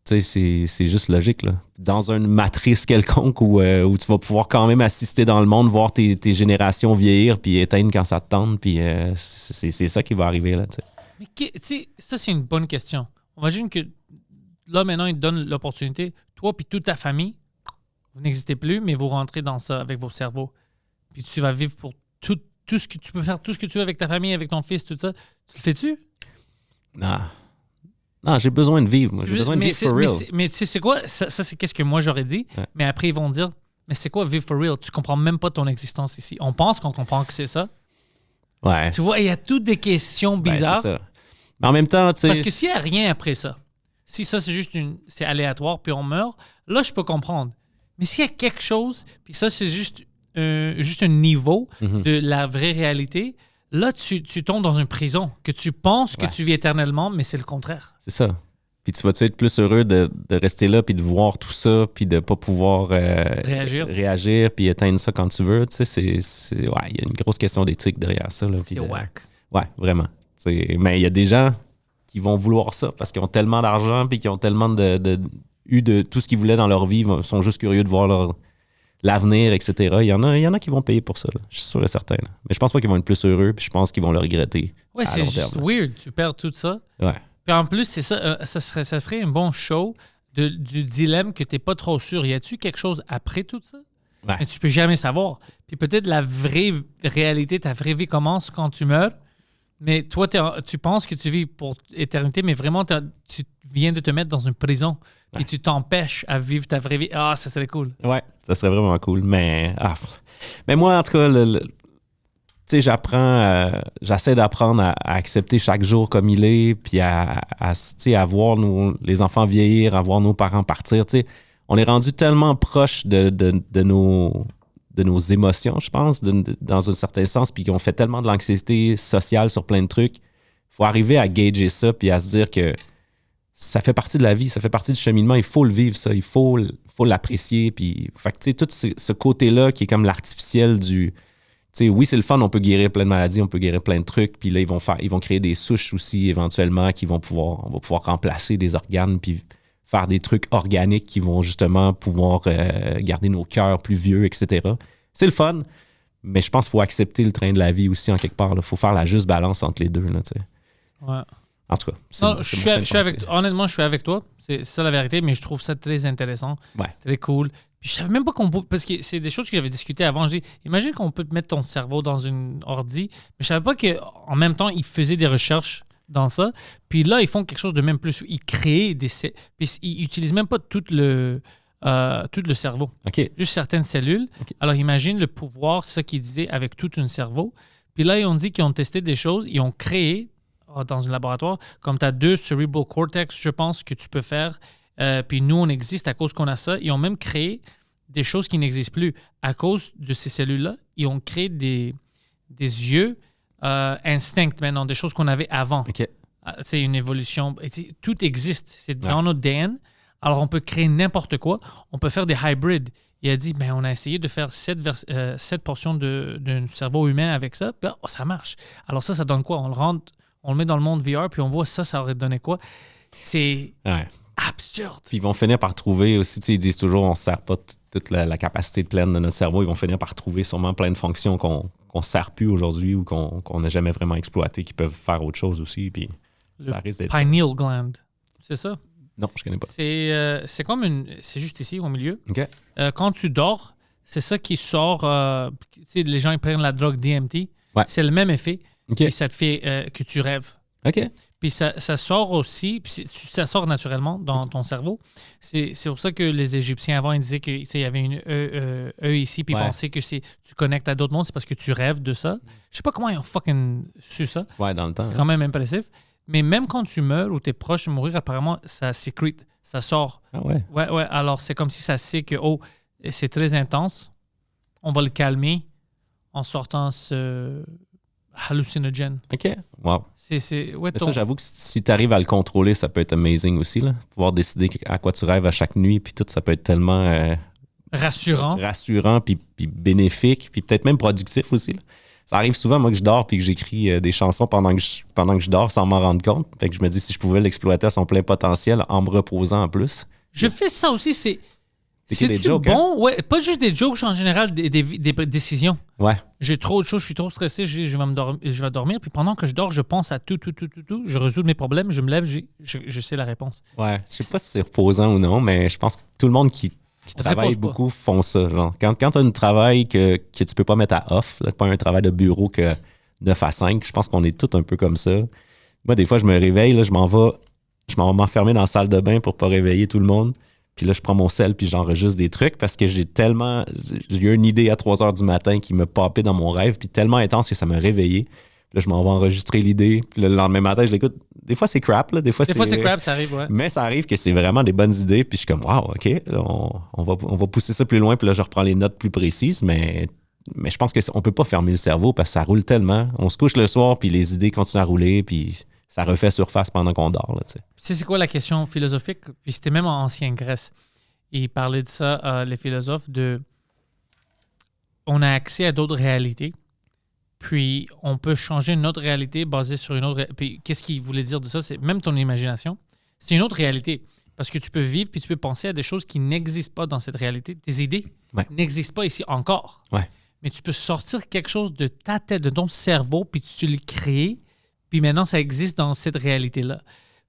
Tu sais, c'est juste logique, là. Dans une matrice quelconque où tu vas pouvoir quand même assister dans le monde, voir tes générations vieillir puis éteindre quand ça te tente. Puis c'est ça qui va arriver, là, tu sais. Mais tu sais, ça, c'est une bonne question. On imagine que là, maintenant, ils te donnent l'opportunité. Toi puis toute ta famille, vous n'existez plus, mais vous rentrez dans ça avec vos cerveaux. Puis tu vas vivre pour tout ce que tu peux faire, tout ce que tu veux avec ta famille, avec ton fils, tout ça. Tu le fais-tu? Non, j'ai besoin de vivre, moi. J'ai besoin de vivre for real. Mais tu sais, c'est quoi? Ça c'est qu'est-ce que moi, j'aurais dit. Ouais. Mais après, ils vont dire, mais c'est quoi vivre for real? Tu comprends même pas ton existence ici. On pense qu'on comprend que c'est ça. Ouais. Tu vois, il y a toutes des questions Ben, bizarres. c'est ça. Mais en même temps, tu sais... Parce que s'il n'y a rien après ça, si ça, c'est aléatoire, puis on meurt, là, je peux comprendre. Mais s'il y a quelque chose, puis ça, c'est juste un niveau de la vraie réalité, là, tu tombes dans une prison, que tu penses que tu vis éternellement, mais c'est le contraire. C'est ça. Puis tu vas-tu être plus heureux de rester là, puis de voir tout ça, puis de pas pouvoir réagir, puis éteindre ça quand tu veux. Tu sais, il y a une grosse question d'éthique derrière ça. Là, C'est whack. Ouais, vraiment. Mais il y a des gens qui vont vouloir ça parce qu'ils ont tellement d'argent, puis qu'ils ont tellement eu de tout ce qu'ils voulaient dans leur vie, sont juste curieux de voir l'avenir, etc. Il y en a qui vont payer pour ça. Là. Je suis sûr et certain. Là. Mais je pense pas qu'ils vont être plus heureux, puis je pense qu'ils vont le regretter. Ouais, à c'est long juste terme. weird. Tu perds tout ça. Ouais. Puis en plus, c'est ça, ça ferait un bon show du dilemme que tu n'es pas trop sûr. Y a-tu quelque chose après tout ça? Ouais. Mais tu peux jamais savoir. Puis peut-être la vraie réalité, ta vraie vie commence quand tu meurs. Mais toi, tu penses que tu vis pour éternité, mais vraiment, tu vient de te mettre dans une prison et tu t'empêches à vivre ta vraie vie. Ah, ça serait cool. Ouais, ça serait vraiment cool. Mais moi, en tout cas, tu sais, j'essaie d'apprendre à accepter chaque jour comme il est, puis à voir les enfants vieillir, à voir nos parents partir. Tu sais, on est rendu tellement proche de nos émotions, je pense, dans un certain sens, puis qu'on fait tellement de l'anxiété sociale sur plein de trucs. Il faut arriver à gager ça, puis à se dire que ça fait partie de la vie, ça fait partie du cheminement, il faut le vivre, ça, il faut l'apprécier. Puis, fait que, tu sais, tout ce côté-là qui est comme l'artificiel du... Tu sais, oui, c'est le fun, on peut guérir plein de maladies, on peut guérir plein de trucs, puis là, ils vont créer des souches aussi, éventuellement, on va pouvoir remplacer des organes, puis faire des trucs organiques qui vont justement pouvoir garder nos cœurs plus vieux, etc. C'est le fun, mais je pense qu'il faut accepter le train de la vie aussi, en quelque part. Il faut faire la juste balance entre les deux, là, tu sais. Ouais. En tout cas, honnêtement, je suis avec toi. C'est ça la vérité, mais je trouve ça très intéressant, très cool. Puis je savais même pas qu'on peut... Parce que c'est des choses que j'avais discutées avant. J'ai dit, imagine qu'on peut mettre ton cerveau dans une ordi, mais je savais pas qu'en même temps, ils faisaient des recherches dans ça. Puis là, ils font quelque chose de même plus. Ils créent des... Puis ils utilisent même pas tout le cerveau. OK. Juste certaines cellules. Okay. Alors imagine le pouvoir, c'est ça qu'ils disaient, avec tout un cerveau. Puis là, ils ont dit qu'ils ont testé des choses, ils ont créé dans un laboratoire, comme tu as 2 cerebral cortex, je pense, que tu peux faire. Puis nous, on existe à cause qu'on a ça. Ils ont même créé des choses qui n'existent plus. À cause de ces cellules-là, ils ont créé des yeux instinct maintenant, des choses qu'on avait avant. Okay. C'est une évolution. Tout existe. C'est dans notre DN. Alors, on peut créer n'importe quoi. On peut faire des hybrids. Il a dit, on a essayé de faire 7 portions d'un cerveau humain avec ça. Puis, ça marche. Alors ça donne quoi? On le met dans le monde VR, puis on voit ça aurait donné quoi? C'est absurde. Puis ils vont finir par trouver aussi, ils disent toujours on ne sert pas toute la capacité pleine de notre cerveau. Ils vont finir par trouver sûrement plein de fonctions qu'on ne sert plus aujourd'hui ou qu'on n'a jamais vraiment exploitées, qui peuvent faire autre chose aussi. Puis ça risque d'être pineal gland, c'est ça? Non, je ne connais pas. C'est comme c'est juste ici au milieu. Okay. Quand tu dors, c'est ça qui sort. Les gens ils prennent la drogue DMT. Ouais. C'est le même effet. Okay. Puis ça te fait que tu rêves. OK. Puis ça sort aussi, puis ça sort naturellement dans ton cerveau. C'est pour ça que les Égyptiens avant, ils disaient qu'il y avait une E ici, puis ils pensaient que tu connectes à d'autres mondes, c'est parce que tu rêves de ça. Je sais pas comment ils ont fucking su ça. Ouais, dans le temps. C'est quand même impressif. Mais même quand tu meurs ou tu es proche de mourir, apparemment, ça sécrète, ça sort. Ah ouais? Ouais. Alors, c'est comme si ça sait que, c'est très intense. On va le calmer en sortant ce hallucinogène. OK. Wow. Ça, j'avoue que si tu arrives à le contrôler, ça peut être amazing aussi, là. Pouvoir décider à quoi tu rêves à chaque nuit, puis tout, ça peut être tellement... rassurant, puis bénéfique, puis peut-être même productif aussi, là. Ça arrive souvent, moi, que je dors puis que j'écris des chansons pendant que je dors sans m'en rendre compte. Fait que je me dis si je pouvais l'exploiter à son plein potentiel en me reposant en plus. Je fais ça aussi, c'est des jokes, bon? Hein? Ouais, pas juste des jokes, en général, des décisions. Ouais. J'ai trop de choses, je suis trop stressé, je vais dormir, puis pendant que je dors, je pense à tout, je résous mes problèmes, je me lève, je sais la réponse. Ouais, je sais pas si c'est reposant ou non, mais je pense que tout le monde qui travaillent beaucoup font ça. Genre. Quand tu as un travail que tu peux pas mettre à off, là, pas un travail de bureau que 9 à 5, je pense qu'on est tous un peu comme ça. Moi, des fois, je me réveille, là, je m'en vais m'enfermer dans la salle de bain pour pas réveiller tout le monde. Puis là, je prends mon sel puis j'enregistre des trucs parce que j'ai eu une idée à 3 heures du matin qui me popait dans mon rêve, puis tellement intense que ça m'a réveillé. Là, je m'en vais enregistrer l'idée. Puis le lendemain matin, je l'écoute. Des fois, c'est crap. Là. Des fois, c'est crap, ça arrive, ouais. Mais ça arrive que c'est vraiment des bonnes idées. Puis je suis comme, wow, OK, là, on va pousser ça plus loin. Puis là, je reprends les notes plus précises. Mais je pense qu'on peut pas fermer le cerveau parce que ça roule tellement. On se couche le soir, puis les idées continuent à rouler. Puis ça refait surface pendant qu'on dort. Là, c'est quoi la question philosophique? Puis c'était même en ancienne Grèce. Ils parlaient de ça, les philosophes, on a accès à d'autres réalités. Puis, on peut changer notre réalité basée sur une autre... Puis, qu'est-ce qu'il voulait dire de ça? C'est même ton imagination. C'est une autre réalité. Parce que tu peux vivre puis tu peux penser à des choses qui n'existent pas dans cette réalité. Tes idées n'existent pas ici encore. Ouais. Mais tu peux sortir quelque chose de ta tête, de ton cerveau, puis tu le crées. Puis maintenant, ça existe dans cette réalité-là.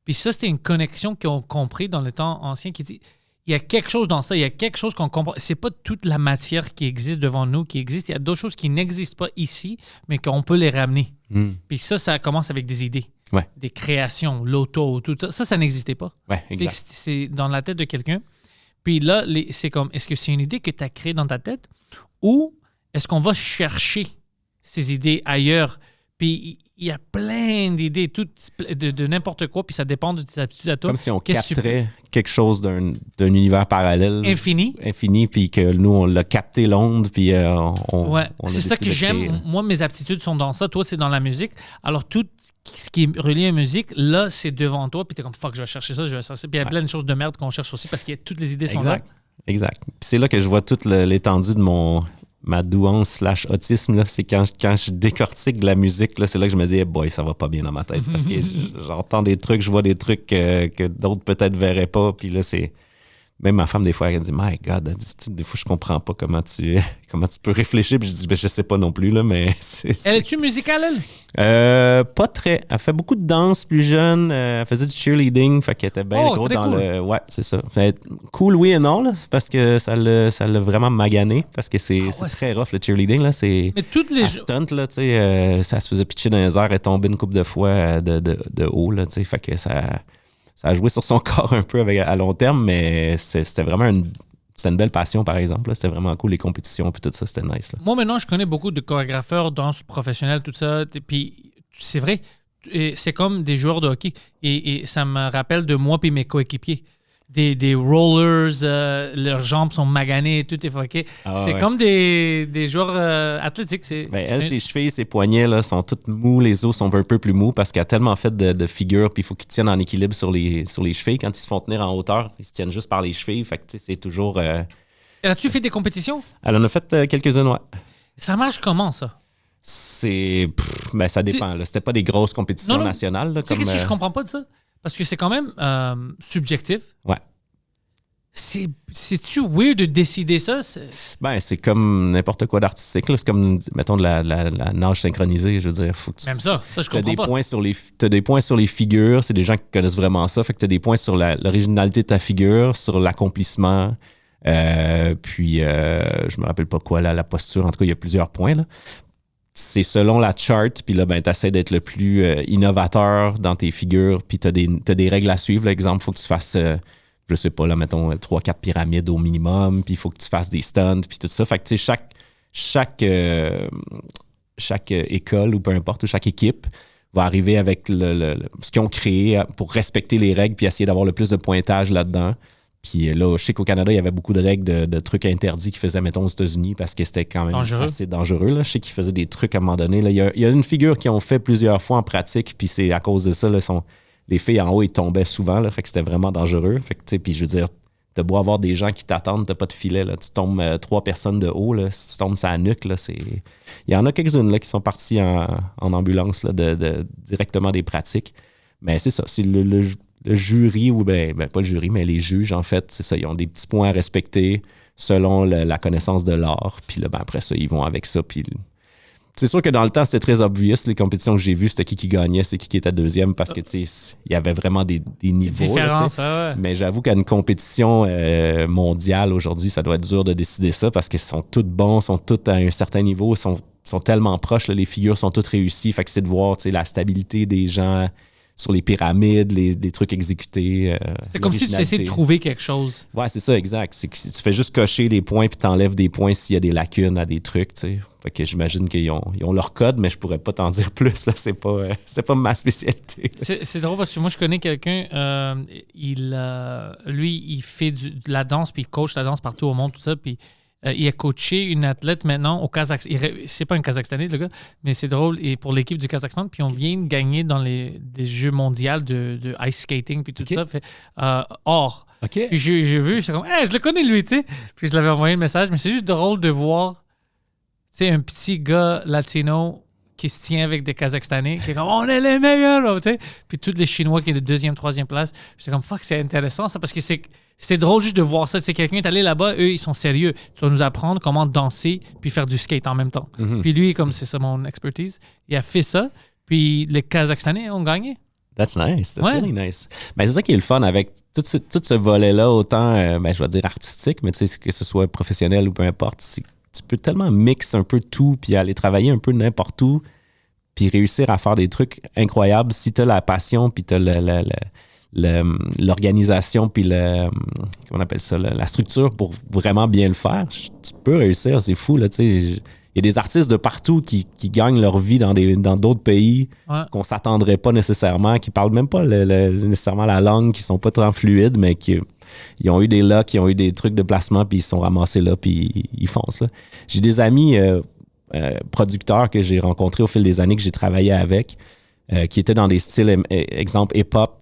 Puis ça, c'était une connexion qu'ils ont compris dans le temps ancien qui dit... Il y a quelque chose dans ça, il y a quelque chose qu'on comprend. C'est pas toute la matière qui existe devant nous qui existe. Il y a d'autres choses qui n'existent pas ici, mais qu'on peut les ramener. Puis ça commence avec des idées. Ouais. des créations, l'auto, tout ça. Ça n'existait pas. Ouais, exact. C'est dans la tête de quelqu'un. Puis là, c'est comme, est-ce que c'est une idée que tu as créée dans ta tête ou est-ce qu'on va chercher ces idées ailleurs? Puis il y a plein d'idées, toutes de n'importe quoi, puis ça dépend de tes aptitudes à toi. Comme si on Qu'est-ce que tu capterait quelque chose d'un univers parallèle. Infini. Infini, puis que nous, on l'a capté l'onde, puis on Ouais, a c'est ça que décidé de créer. j'aime. Moi, mes aptitudes sont dans ça. Toi, c'est dans la musique. Alors, tout ce qui est relié à la musique, là, c'est devant toi. Puis t'es comme, fuck, je vais chercher ça, je vais chercher ça. Puis il y a plein de choses de merde qu'on cherche aussi parce que toutes les idées sont là. Exact. Puis c'est là que je vois toute l'étendue de ma douance / autisme. Là. C'est quand je décortique de la musique, là, c'est là que je me dis, hey boy, ça va pas bien dans ma tête. Parce que j'entends des trucs, je vois des trucs que d'autres peut-être verraient pas. Puis là, c'est... Même ma femme, des fois, elle dit, my God, elle dit, des fois, je comprends pas comment tu peux réfléchir. Puis je dis, ben, je sais pas non plus, là, mais Elle est-tu musicale, elle? Pas très. Elle fait beaucoup de danse plus jeune. Elle faisait du cheerleading, fait qu'elle était bien gros dans cool. le... Ouais, c'est ça. Fait, cool, oui et non, là, parce que ça l'a vraiment magané, parce que c'est très rough, le cheerleading, là. C'est... Mais toutes les... stunt, là, tu sais, ça se faisait pitcher dans les airs et tomber une couple de fois de haut, là, tu sais, fait que ça a joué sur son corps un peu à long terme, mais c'était vraiment c'était une belle passion, par exemple. Là. C'était vraiment cool, les compétitions, puis tout ça, c'était nice. Là. Moi, maintenant, je connais beaucoup de chorégrapheurs, danse professionnels, tout ça. Puis, c'est vrai, c'est comme des joueurs de hockey. Et ça me rappelle de moi puis mes coéquipiers. Des rollers, leurs jambes sont maganées, tout est fucké. C'est comme des joueurs athlétiques. Elle, ses chevilles, ses poignets là, sont toutes mous, les os sont un peu plus mous parce qu'elle a tellement fait de figures, puis il faut qu'ils tiennent en équilibre sur les chevilles. Quand ils se font tenir en hauteur, ils se tiennent juste par les chevilles. Fait que c'est toujours... As-tu fait des compétitions? Elle en a fait quelques-unes, ouais. Ça marche comment, ça? Ben, ça dépend. Là. C'était pas des grosses compétitions nationales. Là, tu sais, qu'est-ce que je comprends pas de ça? Parce que c'est quand même subjectif. Ouais. C'est-tu weird de décider ça? C'est comme n'importe quoi d'artistique. Là. C'est comme, mettons, de la nage synchronisée. Je veux dire, faut que même ça je comprends pas. T'as des points sur les figures. C'est des gens qui connaissent vraiment ça. Fait que t'as des points sur l'originalité de ta figure, sur l'accomplissement. Puis, je me rappelle pas quoi, la posture. En tout cas, il y a plusieurs points, là. C'est selon la chart, puis là, tu essaies d'être le plus innovateur dans tes figures, puis tu as des règles à suivre. L'exemple, il faut que tu fasses, je sais pas, là, mettons, 3-4 pyramides au minimum, puis il faut que tu fasses des stunts, puis tout ça. Fait que, tu sais, chaque école, ou peu importe, ou chaque équipe va arriver avec ce qu'ils ont créé pour respecter les règles, puis essayer d'avoir le plus de pointage là-dedans. Puis là, je sais qu'au Canada, il y avait beaucoup de règles de trucs interdits qu'ils faisaient, mettons, aux États-Unis parce que c'était quand même assez dangereux. Là. Je sais qu'ils faisaient des trucs à un moment donné. Là. Il y a une figure qu'ils ont fait plusieurs fois en pratique, puis c'est à cause de ça, là, les filles en haut, ils tombaient souvent, là, fait que c'était vraiment dangereux. Fait que, puis je veux dire, t'as beau avoir des gens qui t'attendent, t'as pas de filet. Là. Tu tombes 3 personnes de haut, là, si tu tombes sur la nuque, là, c'est... Il y en a quelques-unes là, qui sont parties en ambulance là, directement des pratiques. Mais c'est ça, c'est le jury, ou ben pas le jury, mais les juges, en fait, c'est ça, ils ont des petits points à respecter selon la connaissance de l'art. Puis là, après ça, ils vont avec ça. Puis c'est sûr que dans le temps, c'était très obvious. Les compétitions que j'ai vues, c'était qui gagnait, c'est qui était deuxième, parce que, tu sais, il y avait vraiment des niveaux. Différence, là, ouais. Mais j'avoue qu'à une compétition mondiale, aujourd'hui, ça doit être dur de décider ça, parce qu'ils sont tous bons, sont tous à un certain niveau, sont tellement proches, là, les figures sont toutes réussies. Fait que c'est de voir, tu sais, la stabilité des gens sur les pyramides, les trucs exécutés. C'est comme si tu essayais de trouver quelque chose. Ouais, c'est ça, exact. C'est que si tu fais juste cocher des points puis t'enlèves des points s'il y a des lacunes à des trucs, tu sais. Fait que j'imagine qu'ils ont leur code, mais je pourrais pas t'en dire plus. Là. C'est pas ma spécialité. C'est drôle parce que moi, je connais quelqu'un, lui, il fait de la danse puis il coach la danse partout au monde, tout ça, puis il a coaché une athlète maintenant au Kazakhstan. C'est pas un Kazakhstanais, le gars, mais c'est drôle. Et pour l'équipe du Kazakhstan, puis on vient de gagner dans des Jeux mondiaux de ice skating, puis tout ça, fait or. Okay. Puis j'ai vu, j'étais comme, je le connais lui, tu sais. Puis je l'avais envoyé un message, mais c'est juste drôle de voir, tu sais, un petit gars latino qui se tient avec des Kazakhstanais, qui est comme, on est les meilleurs, tu sais. Puis tous les Chinois qui est de 2e, 3e place. J'étais comme, fuck, c'est intéressant ça, parce que c'était drôle juste de voir ça. C'est quelqu'un est allé là-bas, eux, ils sont sérieux. Tu vas nous apprendre comment danser puis faire du skate en même temps. Mm-hmm. Puis lui, comme c'est ça mon expertise, il a fait ça. Puis les Kazakhstanais ont gagné. That's nice. That's really nice. Ben, c'est ça qui est le fun avec tout ce volet-là, autant, je vais dire artistique, mais tu sais, que ce soit professionnel ou peu importe, tu peux tellement mixer un peu tout puis aller travailler un peu n'importe où puis réussir à faire des trucs incroyables si tu as la passion, puis tu as l'organisation, puis comment on appelle ça, la structure pour vraiment bien le faire, tu peux réussir, c'est fou, là, tu sais. Il y a des artistes de partout qui gagnent leur vie dans d'autres pays qu'on s'attendrait pas nécessairement, qui parlent même pas nécessairement la langue, qui sont pas très fluides, mais qui ils ont eu des locks, ils ont eu des trucs de placement, puis ils se sont ramassés là, puis ils foncent, là. J'ai des amis producteurs que j'ai rencontrés au fil des années, que j'ai travaillé avec, qui étaient dans des styles, exemple hip-hop,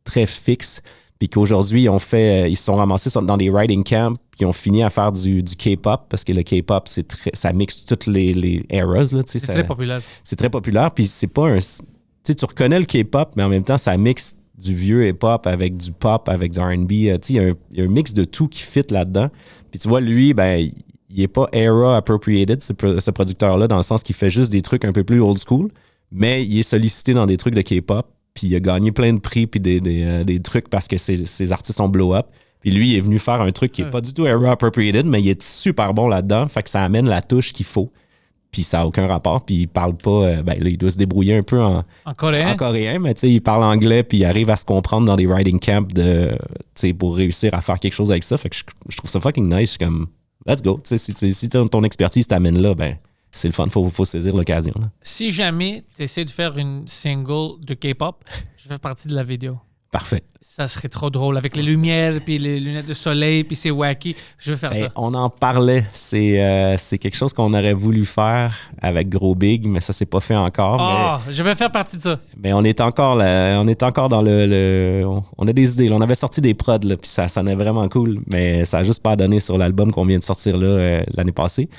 très fixes, puis qu'aujourd'hui, ils se sont ramassés dans des writing camps, puis ils ont fini à faire du K-pop, parce que le K-pop, ça mixe toutes les eras. Là, c'est très populaire. C'est très populaire, puis c'est pas un... Tu reconnais le K-pop, mais en même temps, ça mixe du vieux hip-hop avec du pop, avec du R&B. Il y a un mix de tout qui fit là-dedans. Puis tu vois, lui, ben, il est pas era appropriated, ce producteur-là, dans le sens qu'il fait juste des trucs un peu plus old school, mais il est sollicité dans des trucs de K-pop, puis il a gagné plein de prix, puis des trucs parce que ses artistes ont blow up. Puis lui, il est venu faire un truc qui est pas du tout era appropriated, mais il est super bon là-dedans, fait que ça amène la touche qu'il faut. Puis ça n'a aucun rapport, puis il parle pas... là, il doit se débrouiller un peu en coréen, mais tu sais, il parle anglais, puis il arrive à se comprendre dans des writing camps pour réussir à faire quelque chose avec ça. Fait que je trouve ça fucking nice. Je suis comme, let's go. Si ton expertise t'amène là, ben c'est le fun, faut saisir l'occasion. Là. Si jamais tu essaies de faire une single de K-pop, je fais partie de la vidéo. Parfait. Ça serait trop drôle. Avec les lumières, puis les lunettes de soleil, puis c'est wacky. Je veux faire ça. On en parlait. C'est quelque chose qu'on aurait voulu faire avec Gros Big, mais ça s'est pas fait encore. Je vais faire partie de ça. Mais on est encore là, on est encore dans on a des idées. Là. On avait sorti des prods, puis ça sonnait vraiment cool, mais ça a juste pas donné sur l'album qu'on vient de sortir là, l'année passée.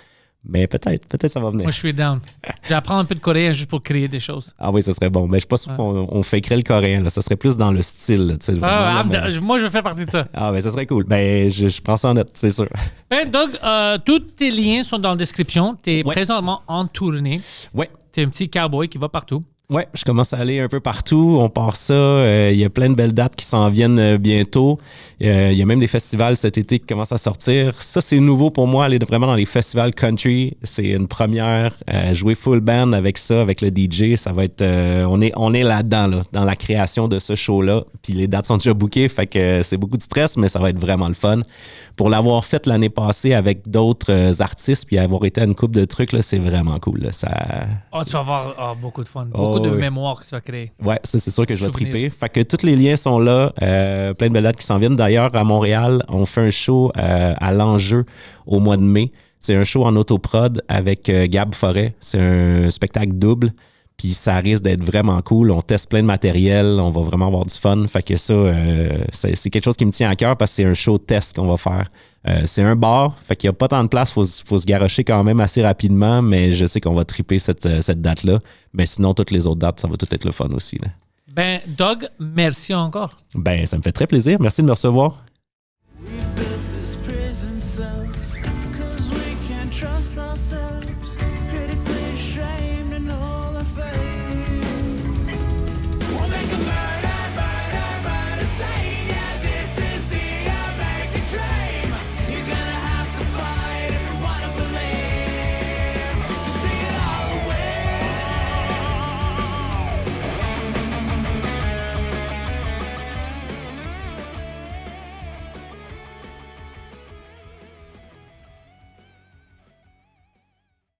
Mais peut-être ça va venir. Moi, je suis down. J'apprends un peu de coréen juste pour créer des choses. Ah oui, ça serait bon. Mais je suis pas sûr qu'on fakerait le coréen. Là. Ça serait plus dans le style. Là, moi, je fais partie de ça. Ah ben ça serait cool. Ben, je prends ça en note, c'est sûr. Ben, Doug, tous tes liens sont dans la description. Tu es présentement en tournée. Ouais. Tu es un petit cowboy qui va partout. Ouais, je commence à aller un peu partout. On part ça. Il y a plein de belles dates qui s'en viennent bientôt. Il y a même des festivals cet été qui commencent à sortir. Ça, c'est nouveau pour moi, aller vraiment dans les festivals country. C'est une première. Jouer full band avec ça, avec le DJ, ça va être... on est là-dedans, là, dans la création de ce show-là. Puis les dates sont déjà bookées, fait que c'est beaucoup de stress, mais ça va être vraiment le fun. Pour l'avoir fait l'année passée avec d'autres artistes, puis avoir été à une couple de trucs, là, c'est vraiment cool. Là. Tu vas avoir beaucoup de fun. Beaucoup de mémoire que tu vas créer. Ouais, ça, c'est sûr que je vais triper. Fait que tous les liens sont là. Plein de belles dates qui s'en viennent. D'ailleurs, à Montréal, on fait un show à l'Enjeu au mois de mai. C'est un show en autoprod avec Gab Forêt. C'est un spectacle double. Puis ça risque d'être vraiment cool. On teste plein de matériel. On va vraiment avoir du fun. Fait que ça, c'est quelque chose qui me tient à cœur parce que c'est un show test qu'on va faire. C'est un bar. Fait qu'il n'y a pas tant de place. Faut se garrocher quand même assez rapidement. Mais je sais qu'on va triper cette date-là. Mais sinon, toutes les autres dates, ça va tout être le fun aussi. Là. Ben, Doug, merci encore. Ben, ça me fait très plaisir. Merci de me recevoir.